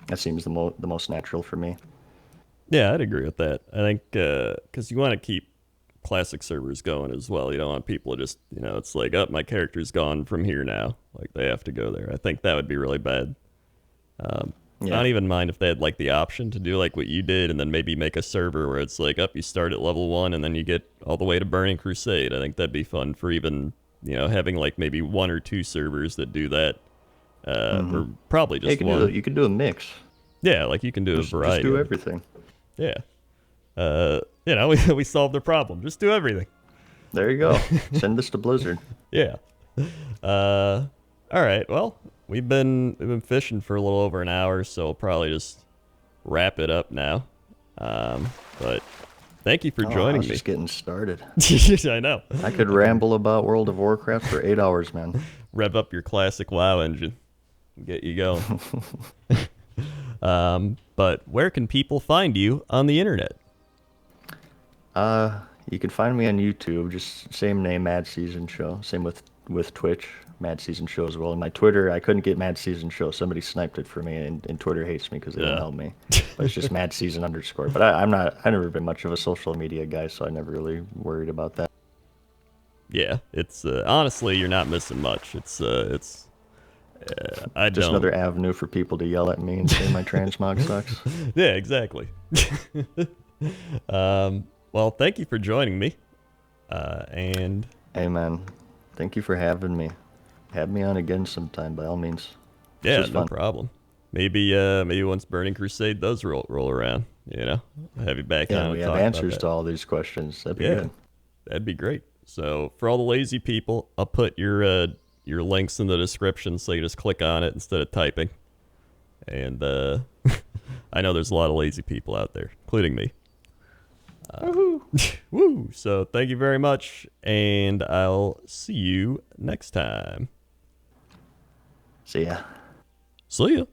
That seems the most natural for me. Yeah, I'd agree with that. I think because you want to keep Classic servers going as well. You don't want people to just, it's like, oh, my character's gone from here now. Like, they have to go there. I think that would be really bad. I don't even mind if they had, like, the option to do, like, what you did and then maybe make a server where it's like, you start at level 1 and then you get all the way to Burning Crusade. I think that'd be fun for even, having, like, maybe 1 or 2 servers that do that. Or probably just one. You could do a mix. Yeah, like, you can do a variety. Just do everything. Yeah. We solved the problem. Just do everything. There you go. Send this to Blizzard. Yeah. All right. Well, we've been fishing for a little over an hour, so we'll probably just wrap it up now. But thank you for joining me. Just getting started. I know. I could ramble about World of Warcraft for 8 hours, man. Rev up your classic WoW engine. Get you going. But where can people find you on the internet? You can find me on YouTube, just same name, Madseasonshow. Same with Twitch, Madseasonshow as well. And my Twitter, I couldn't get Madseasonshow. Somebody sniped it for me, and Twitter hates me because they don't help me. But it's just Madseason_. But I've never been much of a social media guy, so I never really worried about that. Yeah, it's honestly, you're not missing much. It's Just another avenue for people to yell at me and say my transmog sucks. Yeah, exactly. Well, thank you for joining me. And hey, man, thank you for having me. Have me on again sometime, by all means. Yeah, no problem. Maybe once Burning Crusade does roll around, have you back on. Yeah, we have answers to all these questions. That'd be good. That'd be great. So for all the lazy people, I'll put your links in the description so you just click on it instead of typing. And I know there's a lot of lazy people out there, including me. Woo! So thank you very much, and I'll see you next time. See ya. See ya.